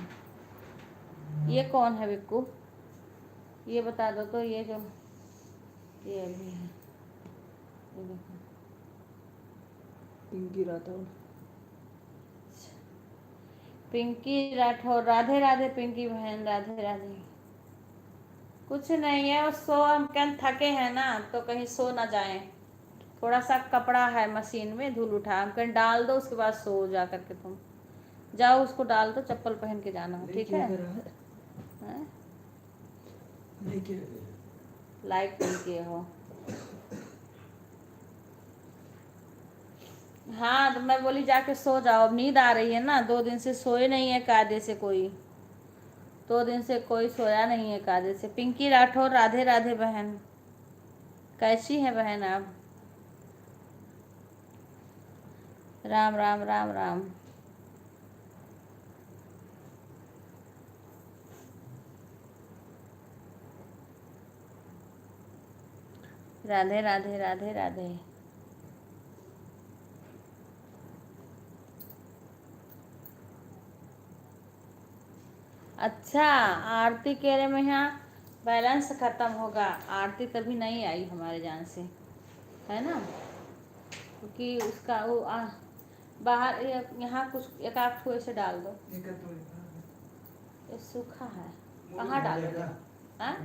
ये कौन है बिक्कू, ये बता दो तो। ये जो ये अभी है, ये देखो, पिंकी राठौर। पिंकी राठौर, राधे राधे पिंकी बहन, राधे राधे। कुछ नहीं है, बस सो हम कल थके हैं ना, तो कहीं सो ना जाएं। थोड़ा सा कपड़ा है मशीन में, धूल उठा, हम कहीं डाल दो, उसके बाद सो जा करके तुम जाओ, उसको डाल दो, चप्पल पहन के जाना, ठीक है? हैं? लाइट नहीं किए हो? हाँ, तो मैं बोली जाके सो जाओ, अब नींद आ रही है ना, 2 दिन से सोए नहीं है कायदे से कोई, 2 दिन से कोई सोया नहीं है कायदे से। पिंकी राठौर, राधे राधे बहन, कैसी है बहन आप? राम राम राम राम। राधे राधे राधे राधे। अच्छा, आरती कह रहे मैं यहाँ बैलेंस ख़त्म होगा, आरती तभी नहीं आई हमारे जान से, है ना? क्योंकि उसका वो बाहर यहाँ कुछ एक आध ठो ऐसे डाल दो, ये सूखा है, कहाँ डालोगे? हाँ,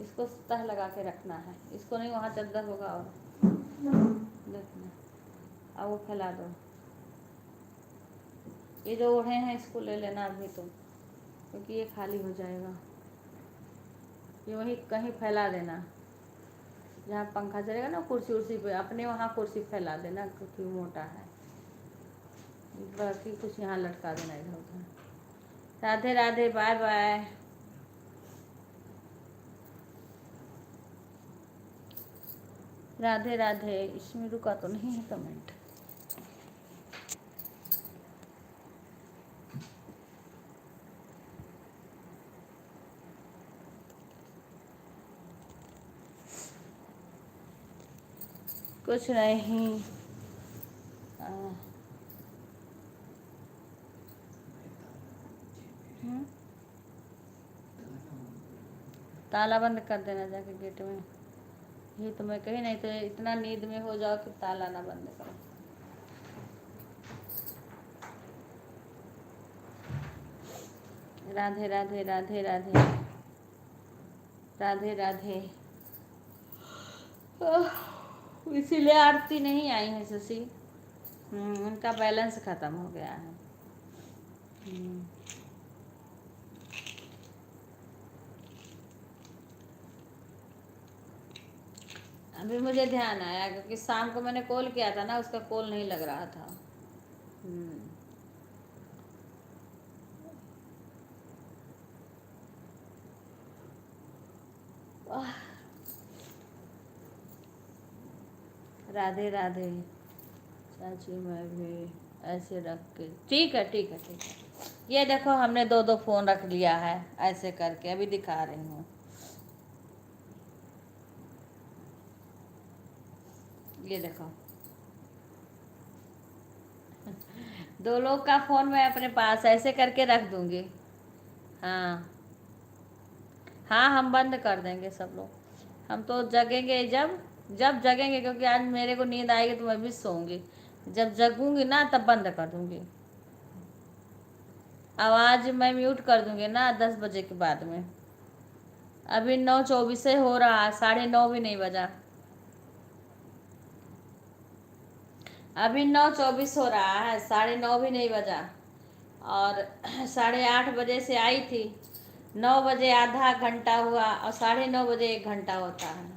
इसको तह लगा के रखना है, इसको नहीं, वहाँ चद्दर होगा और देखना, अब वो फैला दो। ये जो ओढ़े हैं इसको ले लेना अभी तुम, क्योंकि ये खाली हो जाएगा। ये वहीं कहीं फैला देना जहाँ पंखा चलेगा ना, कुर्सी उर्सी पे, अपने वहाँ कुर्सी फैला देना, क्योंकि मोटा है। बाकी कुछ यहाँ लटका देना इधर उधर। Radhe Radhe, bye bye. राधे राधे। इसमें रुका तो नहीं है कमेंट? कुछ नहीं। ताला बंद कर देना जाके गेट में, ये तो मैं कही, नहीं तो इतना नींद में हो जाओ कि ताला ना बंद करो। राधे राधे राधे राधे राधे राधे। इसीलिए आरती नहीं आई है शशि, उनका बैलेंस ख़त्म हो गया है। अभी मुझे ध्यान आया, क्योंकि शाम को मैंने कॉल किया था ना, उसका कॉल नहीं लग रहा था। राधे राधे चाची, मैं भी ऐसे रख के, ठीक है ठीक है ठीक है। ये देखो, हमने 2-2 फ़ोन रख लिया है ऐसे करके, अभी दिखा रही हूँ। ये देखो, 2 लोग का फ़ोन मैं अपने पास ऐसे करके रख दूँगी। हाँ हाँ, हम बंद कर देंगे सब लोग, हम तो जगेंगे जब जब जगेंगे, क्योंकि आज मेरे को नींद आएगी तो मैं भी सोऊंगी, जब जगूंगी ना तब बंद कर दूंगी। आवाज़ मैं म्यूट कर दूंगी ना 10 बजे के बाद में। अभी 9:24 हो रहा है, 9:30 भी नहीं बजा, अभी 9:24 हो रहा है, 9:30 भी नहीं बजा। और 8:30 बजे से आई थी, 9 बजे आधा घंटा हुआ, और 9:30 बजे 1 घंटा होता है।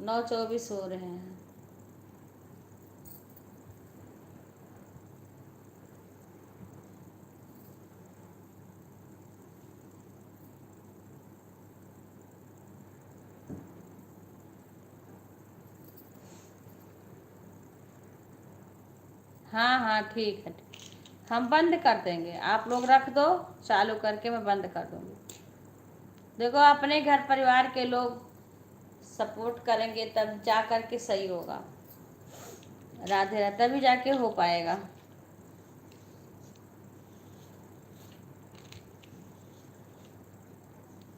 9:24 हो रहे हैं। हाँ हाँ ठीक है। हम बंद कर देंगे, आप लोग रख दो, चालू करके मैं बंद कर दूंगी। देखो अपने घर परिवार के लोग सपोर्ट करेंगे तब जा कर के सही होगा। राधे राधे, तभी जाके हो पाएगा।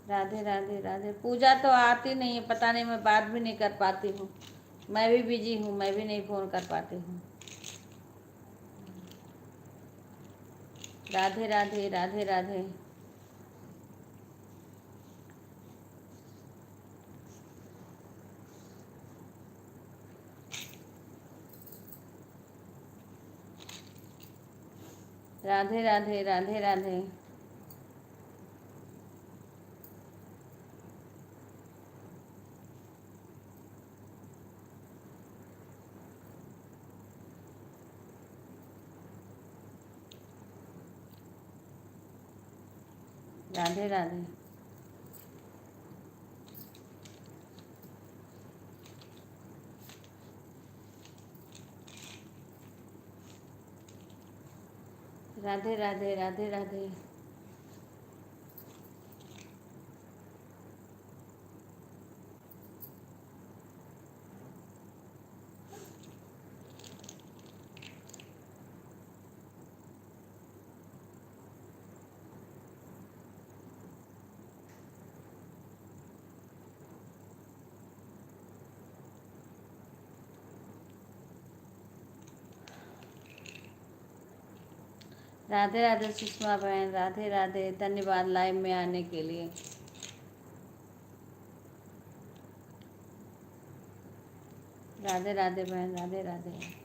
राधे राधे राधे। पूजा तो आती नहीं है, पता नहीं, मैं बात भी नहीं कर पाती हूँ, मैं भी बिजी हूँ, मैं भी नहीं फ़ोन कर पाती हूँ। राधे राधे राधे राधे। राधे राधे राधे राधे। राधे राधे। राधे राधे राधे राधे। राधे राधे सुषमा बहन, राधे राधे, धन्यवाद लाइव में आने के लिए। राधे राधे बहन, राधे राधे।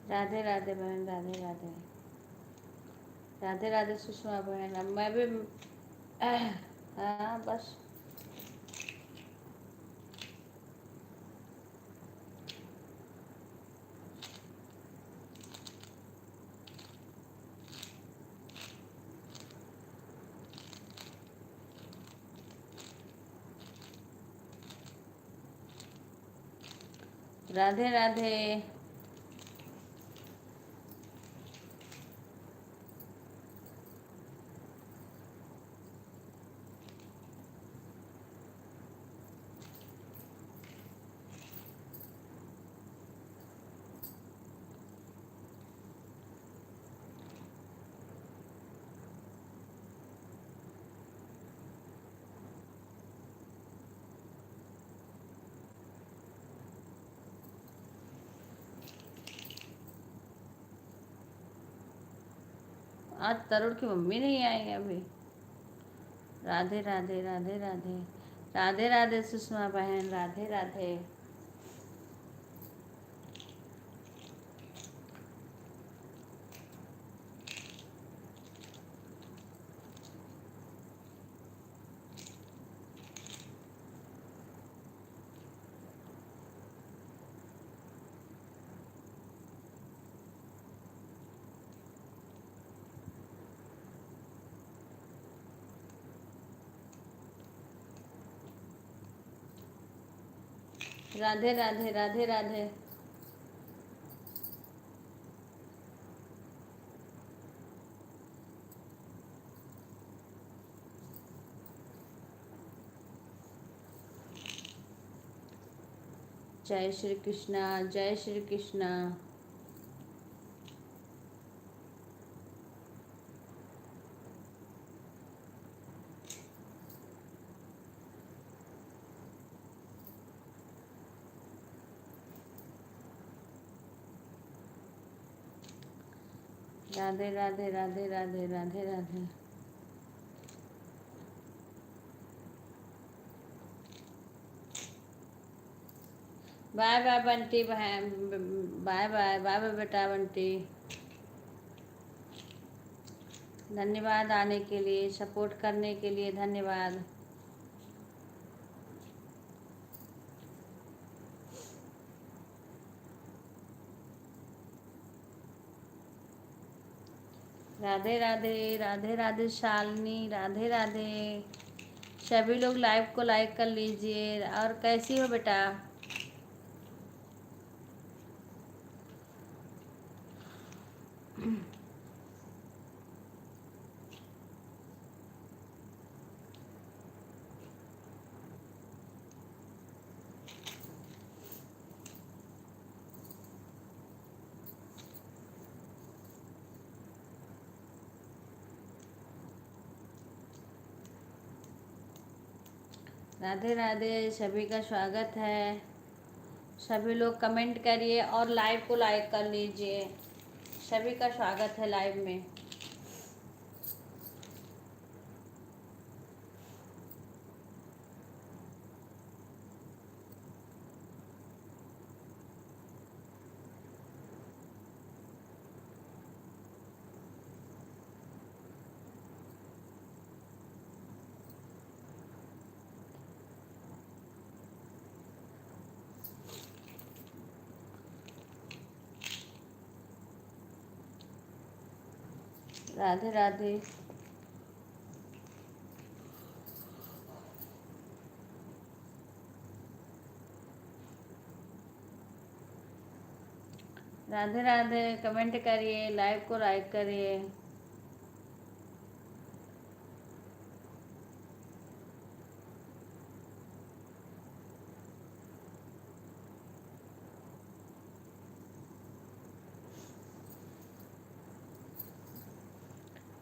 राधे राधे बहन, राधे राधे। राधे राधे सुषमा बहन। अब मैं भी हाँ बस। राधे राधे। आज तरुण की मम्मी नहीं आई है अभी। राधे राधे राधे राधे। राधे राधे सुषमा बहन, राधे राधे। राधे राधे राधे राधे। जय श्री कृष्णा, जय श्री कृष्णा। राधे राधे राधे राधे राधे राधे। बाय बाय बंटी बहन, बाय बाय, बाय बाय बेटा बंटी। धन्यवाद आने के लिए, सपोर्ट करने के लिए धन्यवाद। राधे राधे, राधे राधे शालिनी, राधे राधे। सभी लोग लाइव को लाइक कर लीजिए। और कैसी हो बेटा? राधे राधे, सभी का स्वागत है। सभी लोग कमेंट करिए और लाइव को लाइक कर लीजिए। सभी का स्वागत है लाइव में। राधे राधे। राधे राधे, कमेंट करिए, लाइव को लाइक करिए।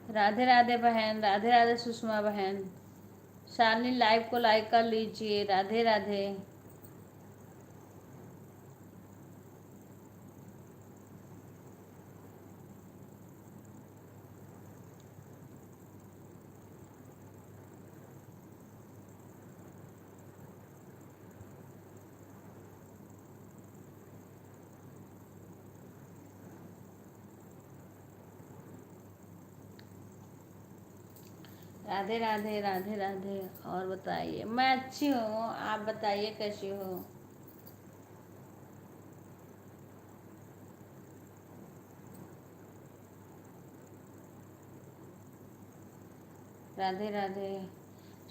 राधे राधे बहन, राधे राधे सुषमा बहन। शालिनी लाइव को लाइक कर लीजिए। राधे राधे। राधे राधे, राधे राधे। और बताइए? मैं अच्छी हूँ, आप बताइए कैसी हो? राधे राधे।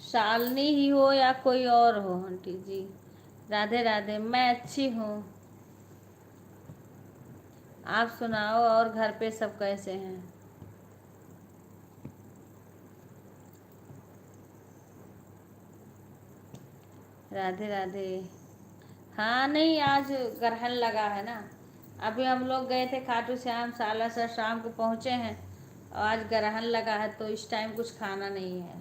शालिनी ही हो या कोई और हो आंटी जी? राधे राधे, मैं अच्छी हूँ। आप सुनाओ, और घर पे सब कैसे हैं? राधे राधे। हाँ, नहीं आज ग्रहण लगा है ना। अभी हम लोग गए थे खाटू श्याम, सालासर शाम को पहुँचे हैं। और आज ग्रहण लगा है तो इस टाइम कुछ खाना नहीं है।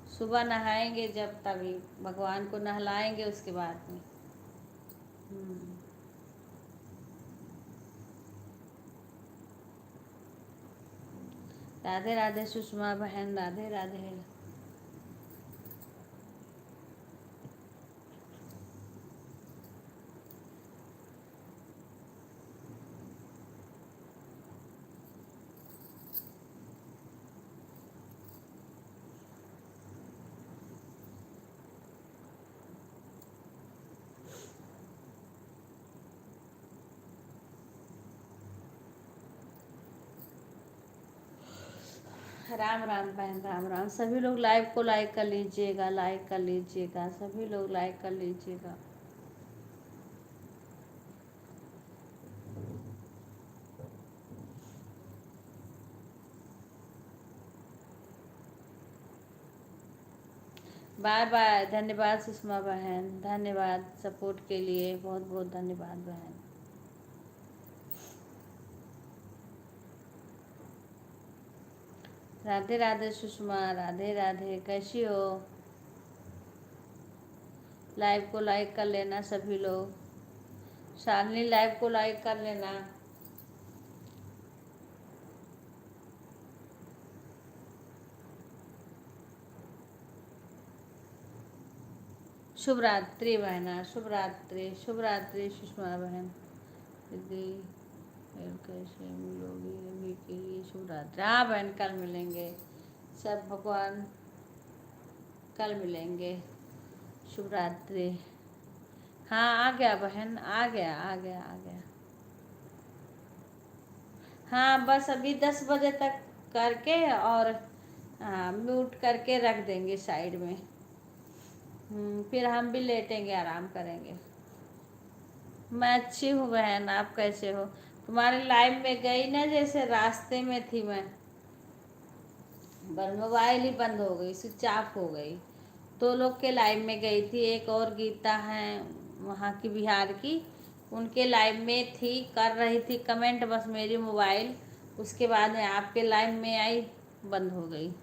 सुबह नहाएंगे जब, तभी भगवान को नहलाएंगे उसके बाद में। हम्म। राधे राधे सुषमा बहन, राधे राधे। राम राम बहन, राम राम। सभी लोग लाइव को लाइक कर लीजिएगा, लाइक कर लीजिएगा, सभी लोग लाइक कर लीजिएगा। Bye bye. धन्यवाद सुषमा बहन, धन्यवाद सपोर्ट के लिए, बहुत बहुत धन्यवाद बहन। राधे राधे सुषमा, राधे राधे, कैसी हो? लाइव को लाइक कर लेना सभी लोग। शालिनी लाइव को लाइक कर लेना। शुभ रात्रि बहना, शुभ रात्रि, शुभ रात्रि सुषमा बहन। दीदी फिर कैसे मिलोगी अभी के लिए? शुभ रात्रि। हाँ बहन, कल मिलेंगे सब, भगवान कल मिलेंगे। शुभ रात्रि। हाँ आ गया बहन, आ गया आ गया आ गया। हाँ बस अभी 10 बजे तक करके और हाँ म्यूट करके रख देंगे साइड में। फिर हम भी लेटेंगे, आराम करेंगे। मैं अच्छी हूँ बहन, आप कैसे हो? तुम्हारे लाइव में गई ना, जैसे रास्ते में थी मैं, पर मोबाइल ही बंद हो गई, स्विच ऑफ हो गई। 2 लोग के लाइव में गई थी, एक और गीता है वहाँ की, बिहार की, उनके लाइव में थी, कर रही थी कमेंट, बस मेरी मोबाइल उसके बाद में आपके लाइव में आई, बंद हो गई।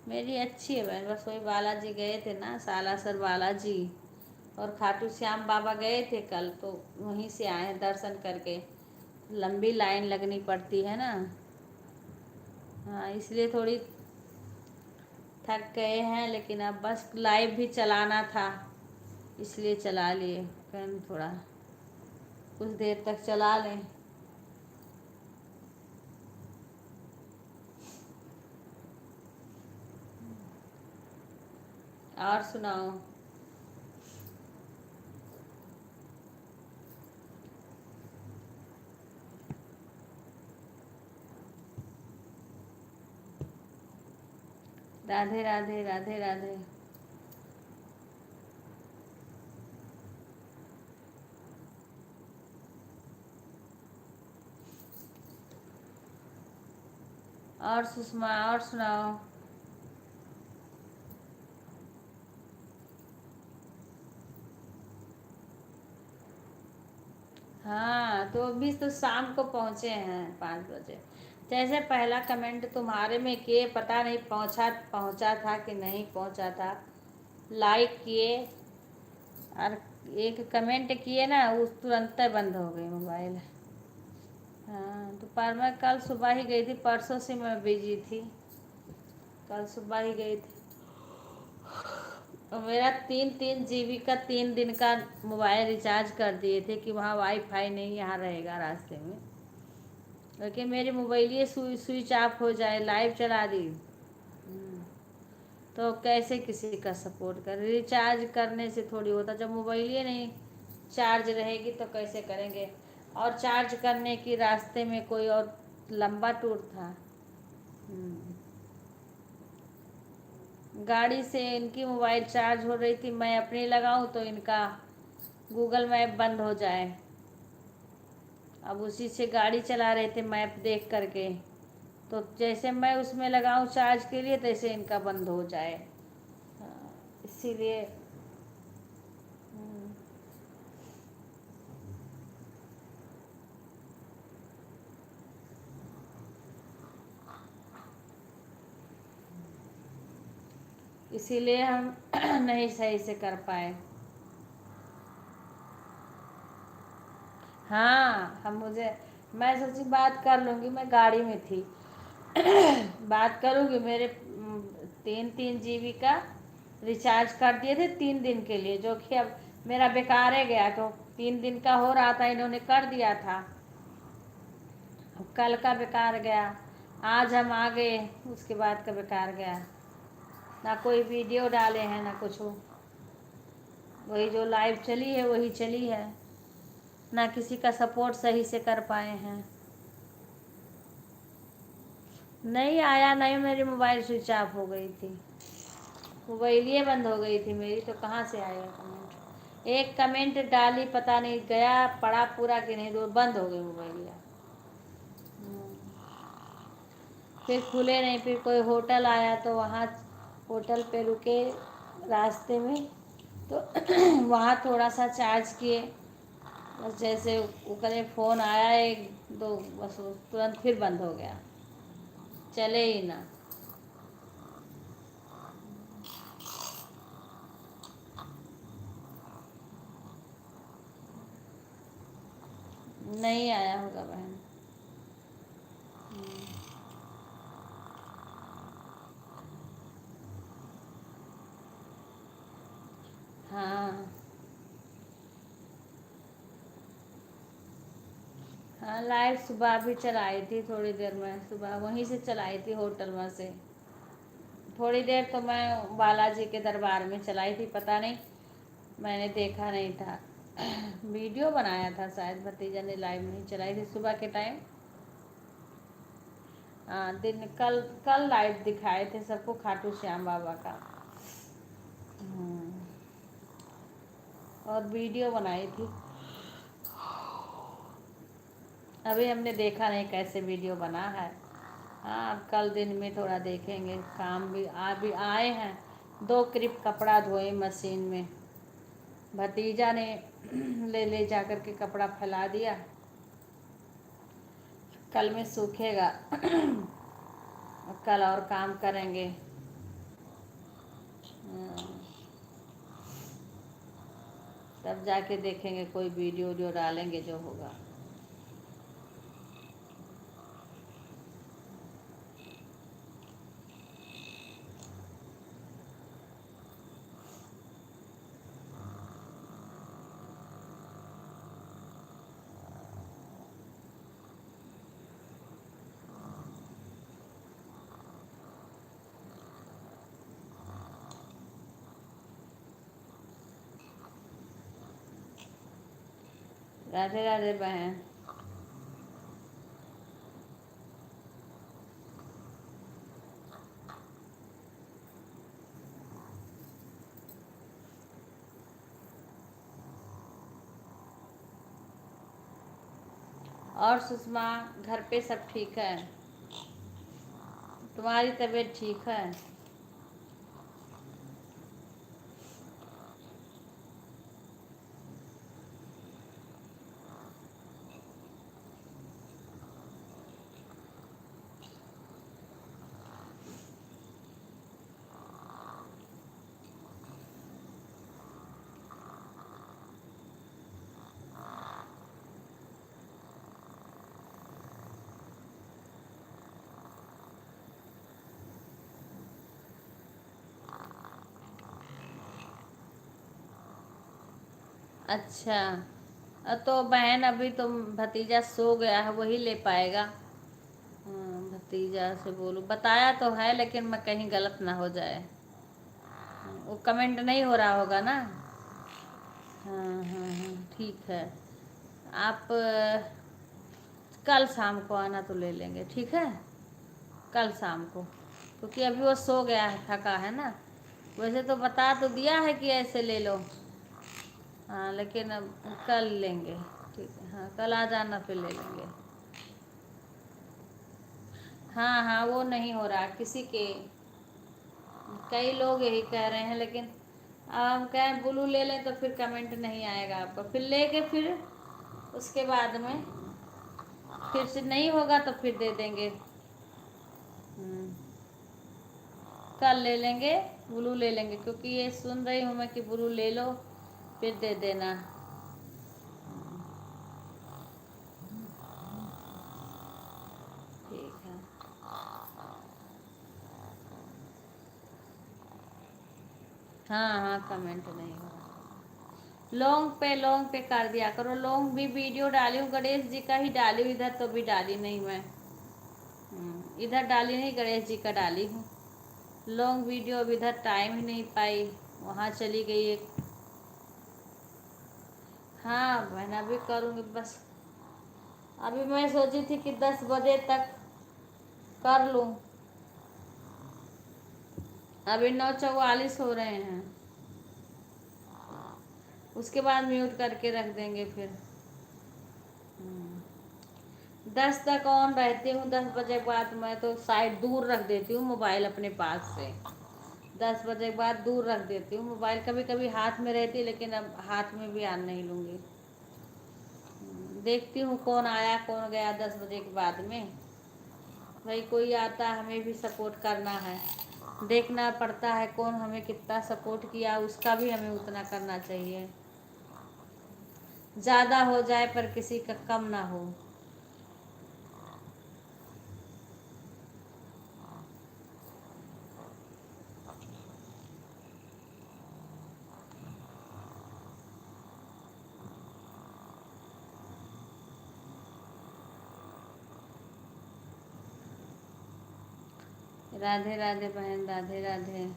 मेरी अच्छी है बहन, बस वही बालाजी गए थे ना, सालासर बालाजी और खाटू श्याम बाबा गए थे कल, तो वहीं से आए हैं दर्शन करके। लंबी लाइन लगनी पड़ती है ना, हाँ इसलिए थोड़ी थक गए हैं, लेकिन अब बस लाइव भी चलाना था, इसलिए चला लिए, कहीं थोड़ा कुछ देर तक चला लें। और सुनाओ। राधे राधे राधे राधे। और सुषमा, और सुनाओ। हाँ तो अभी तो शाम को पहुँचे हैं 5 बजे। जैसे पहला कमेंट तुम्हारे में किए, पता नहीं पहुँचा पहुँचा था कि नहीं पहुँचा था। लाइक किए और एक कमेंट किए ना, उस तुरंत बंद हो गई मोबाइल। हाँ तो पर मैं कल सुबह ही गई थी, परसों से मैं बिजी थी, कल सुबह ही गई थी। और मेरा 3 GB का 3 दिन का मोबाइल रिचार्ज कर दिए थे कि वहाँ वाईफाई नहीं यहाँ रहेगा रास्ते में, लेकिन मेरी मोबाइल ये स्विच ऑफ हो जाए, लाइव चला दी, तो कैसे किसी का सपोर्ट कर? रिचार्ज करने से थोड़ी होता, जब मोबाइल ये नहीं चार्ज रहेगी तो कैसे करेंगे? और चार्ज करने की रास्ते में कोई और लंबा टूर था। गाड़ी से इनकी मोबाइल चार्ज हो रही थी, मैं अपनी लगाऊं तो इनका गूगल मैप बंद हो जाए। अब उसी से गाड़ी चला रहे थे मैप देख करके, तो जैसे मैं उसमें लगाऊं चार्ज के लिए, तैसे इनका बंद हो जाए। इसीलिए इसीलिए हम नहीं सही से कर पाए। हाँ मैं सोची बात कर लूँगी, मैं गाड़ी में थी बात करूँगी। मेरे 3 3 GB का रिचार्ज कर दिए थे 3 दिन के लिए, जो कि अब मेरा बेकार है गया, तो 3 दिन का हो रहा था, इन्होंने कर दिया था, अब कल का बेकार गया। आज हम आ गए, उसके बाद का बेकार गया, ना कोई वीडियो डाले हैं ना कुछ हो, वही जो लाइव चली है वही चली है, ना किसी का सपोर्ट सही से कर पाए हैं। नहीं आया, नहीं, मेरी मोबाइल स्विच ऑफ हो गई थी, मोबाइल ये बंद हो गई थी मेरी, तो कहाँ से आएगा कमेंट? एक कमेंट डाली, पता नहीं गया पड़ा पूरा कि नहीं, तो बंद हो गई मोबाइल। फिर खुले नहीं, फिर कोई होटल आया तो वहाँ होटल पे रुके रास्ते में, तो वहाँ थोड़ा सा चार्ज किए, बस जैसे वो करे फ़ोन आया एक दो, बस वो तुरंत फिर बंद हो गया, चले ही ना। नहीं आया होगा बहन। हाँ हाँ, लाइव सुबह भी चलाई थी थोड़ी देर में, सुबह वहीं से चलाई थी होटल में से। थोड़ी देर तो मैं बालाजी के दरबार में चलाई थी, पता नहीं मैंने देखा नहीं था। वीडियो बनाया था शायद भतीजा ने, लाइव नहीं चलाई थी सुबह के टाइम। हाँ दिन कल कल लाइव दिखाए थे सबको खाटू श्याम बाबा का। और वीडियो बनाई थी। अभी हमने देखा नहीं कैसे वीडियो बना है। हाँ अब कल दिन में थोड़ा देखेंगे। काम भी आए हैं, 2 क्लिप कपड़ा धोए मशीन में। भतीजा ने ले जा कर के कपड़ा फैला दिया, कल में सूखेगा। कल और काम करेंगे। तब जाके देखेंगे, कोई वीडियो डालेंगे जो होगा। राधे राधे बहन। और सुषमा, घर पे सब ठीक है? तुम्हारी तबीयत ठीक है? अच्छा, तो बहन अभी तुम भतीजा सो गया है, वही ले पाएगा। भतीजा से बोलो, बताया तो है लेकिन मैं कहीं गलत ना हो जाए। वो कमेंट नहीं हो रहा होगा ना। हाँ हाँ हाँ ठीक है। आप कल शाम को आना तो ले लेंगे, ठीक है? कल शाम को, क्योंकि अभी वो सो गया है, थका है ना। वैसे तो बता तो दिया है कि ऐसे ले लो। हाँ लेकिन अब कल लेंगे, ठीक है? हाँ कल आ जाना, फिर ले लेंगे। हाँ हाँ वो नहीं हो रहा किसी के, कई लोग यही कह रहे हैं, लेकिन अब हम कहें ब्लू ले लें तो फिर कमेंट नहीं आएगा आपको, फिर लेके फिर उसके बाद में फिर से नहीं होगा तो फिर दे देंगे। कल ले लेंगे, ब्लू ले लेंगे, क्योंकि ये सुन रही हूँ मैं कि ब्लू ले लो फिर दे देना। ठीक है। हाँ हाँ कमेंट नहीं हो रहा। लॉन्ग पे कर दिया करो। लॉन्ग भी वीडियो डाली हूँ, गणेश जी का ही डाली हूँ, इधर तो भी डाली नहीं मैं। इधर डाली नहीं, गणेश जी का डाली हूँ। लॉन्ग वीडियो अब इधर टाइम ही नहीं पाई, वहाँ चली गई एक। हाँ बहन अभी करूँगी बस। अभी मैं सोची थी कि 10 बजे तक कर लूँ, अभी 9:44 हो रहे हैं। उसके बाद म्यूट करके रख देंगे फिर। 10 तक ऑन रहती हूँ, 10 बजे के बाद मैं तो साइड दूर रख देती हूँ मोबाइल अपने पास से। 10 बजे के बाद दूर रख देती हूँ मोबाइल, कभी कभी हाथ में रहती, लेकिन अब हाथ में भी आन नहीं लूँगी। देखती हूँ कौन आया कौन गया 10 बजे के बाद में। भाई कोई आता है, हमें भी सपोर्ट करना है, देखना पड़ता है कौन हमें कितना सपोर्ट किया, उसका भी हमें उतना करना चाहिए। ज़्यादा हो जाए पर किसी का कम ना हो। राधे राधे बहन, राधे राधे।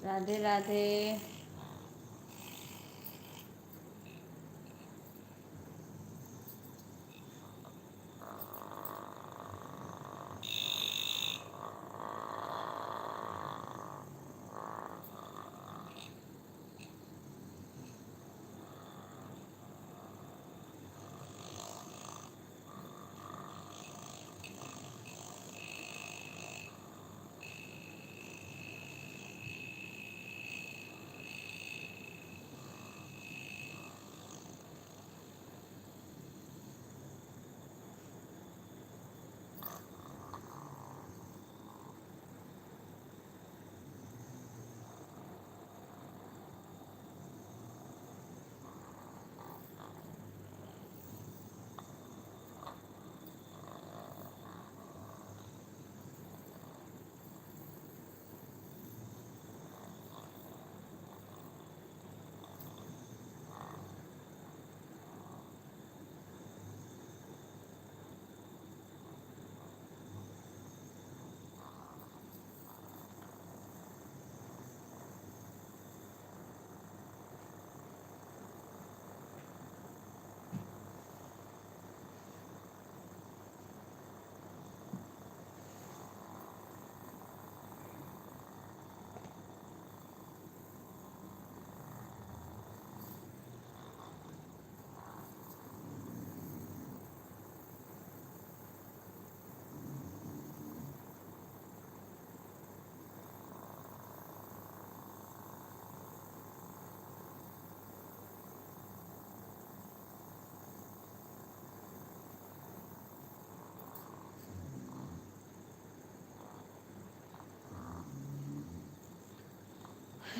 राधे राधे।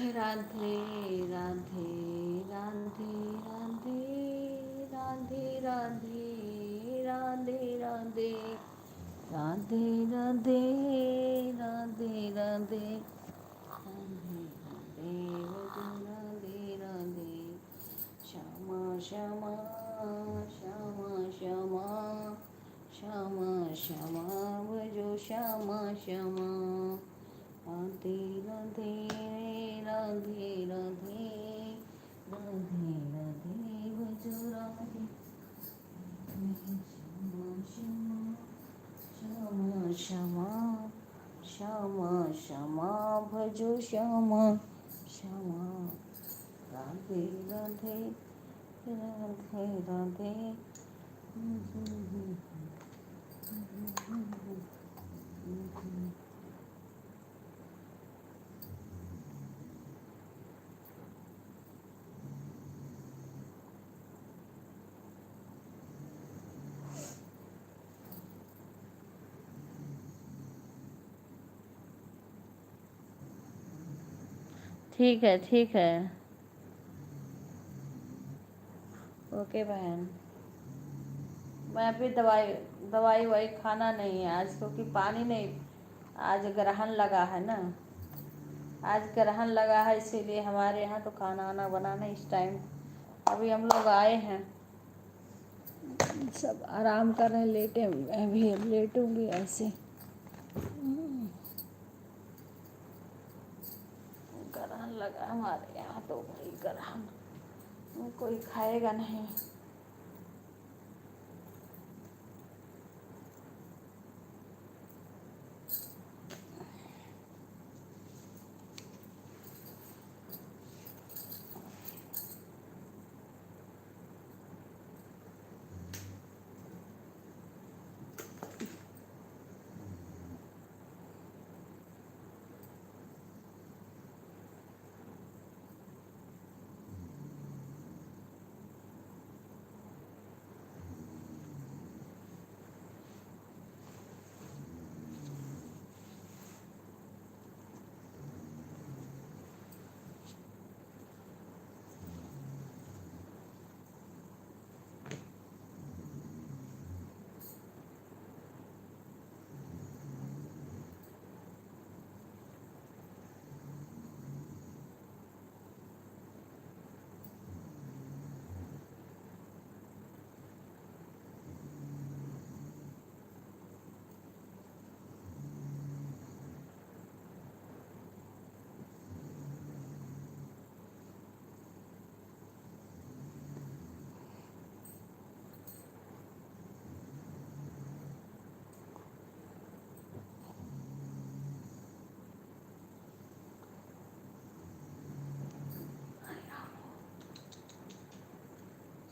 राधे राधे राधे राधे राधे राधे राधे राधे राधे राधे राधे राधे राधे राधे श्यामा श्यामा श्यामा श्यामा श्यामा श्यामा भजो श्यामा श्यामा राधे राधे राधे राधे राधे राधे भजो राधे श्यामा श्यामा श्यामा श्यामा भजो श्यामा श्यामा राधे राधे राधे राधे। ठीक है, ठीक है, ओके बहन। मैं भी दवाई वही खाना नहीं है आज, क्योंकि पानी नहीं, आज ग्रहण लगा है ना, आज ग्रहण लगा है, इसीलिए हमारे यहाँ तो खाना वाना बनाना इस टाइम। अभी हम लोग आए हैं, सब आराम कर रहे हैं, लेटे, मैं भी अब लेटूंगी ऐसे। ग्रहण लगा हमारे यहाँ तो भाई, ग्रहण कोई खाएगा नहीं।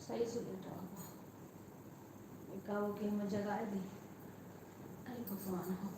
सही से लेटा होगा। कहा वो कि हमें जगा दी। अरे भगवान हो।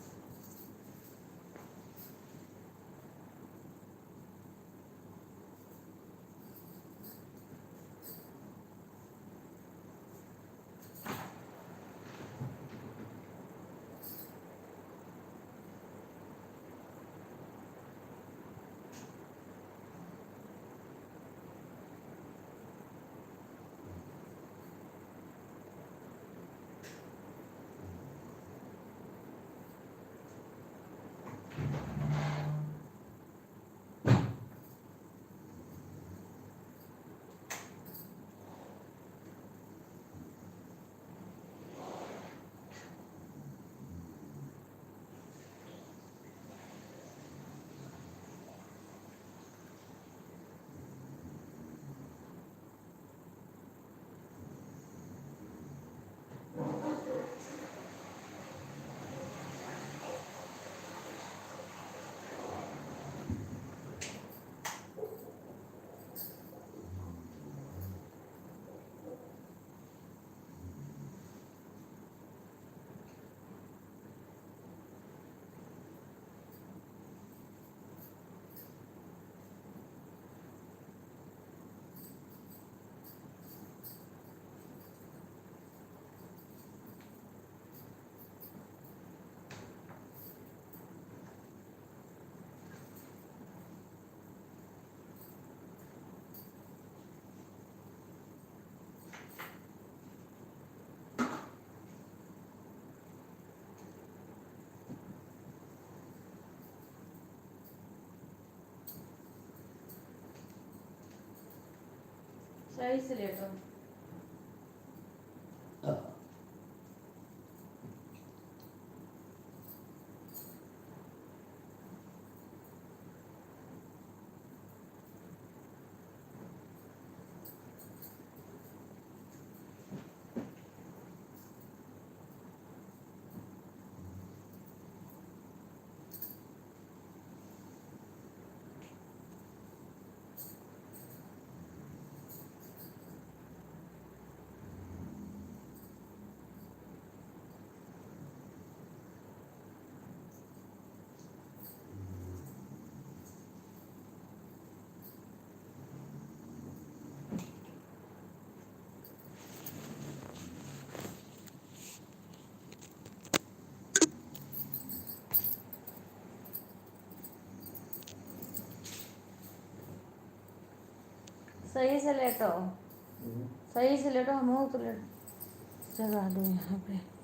सही से लेटो। सही से लेटो। सही से लेटो। हम तो लेट जगा दो यहाँ पे।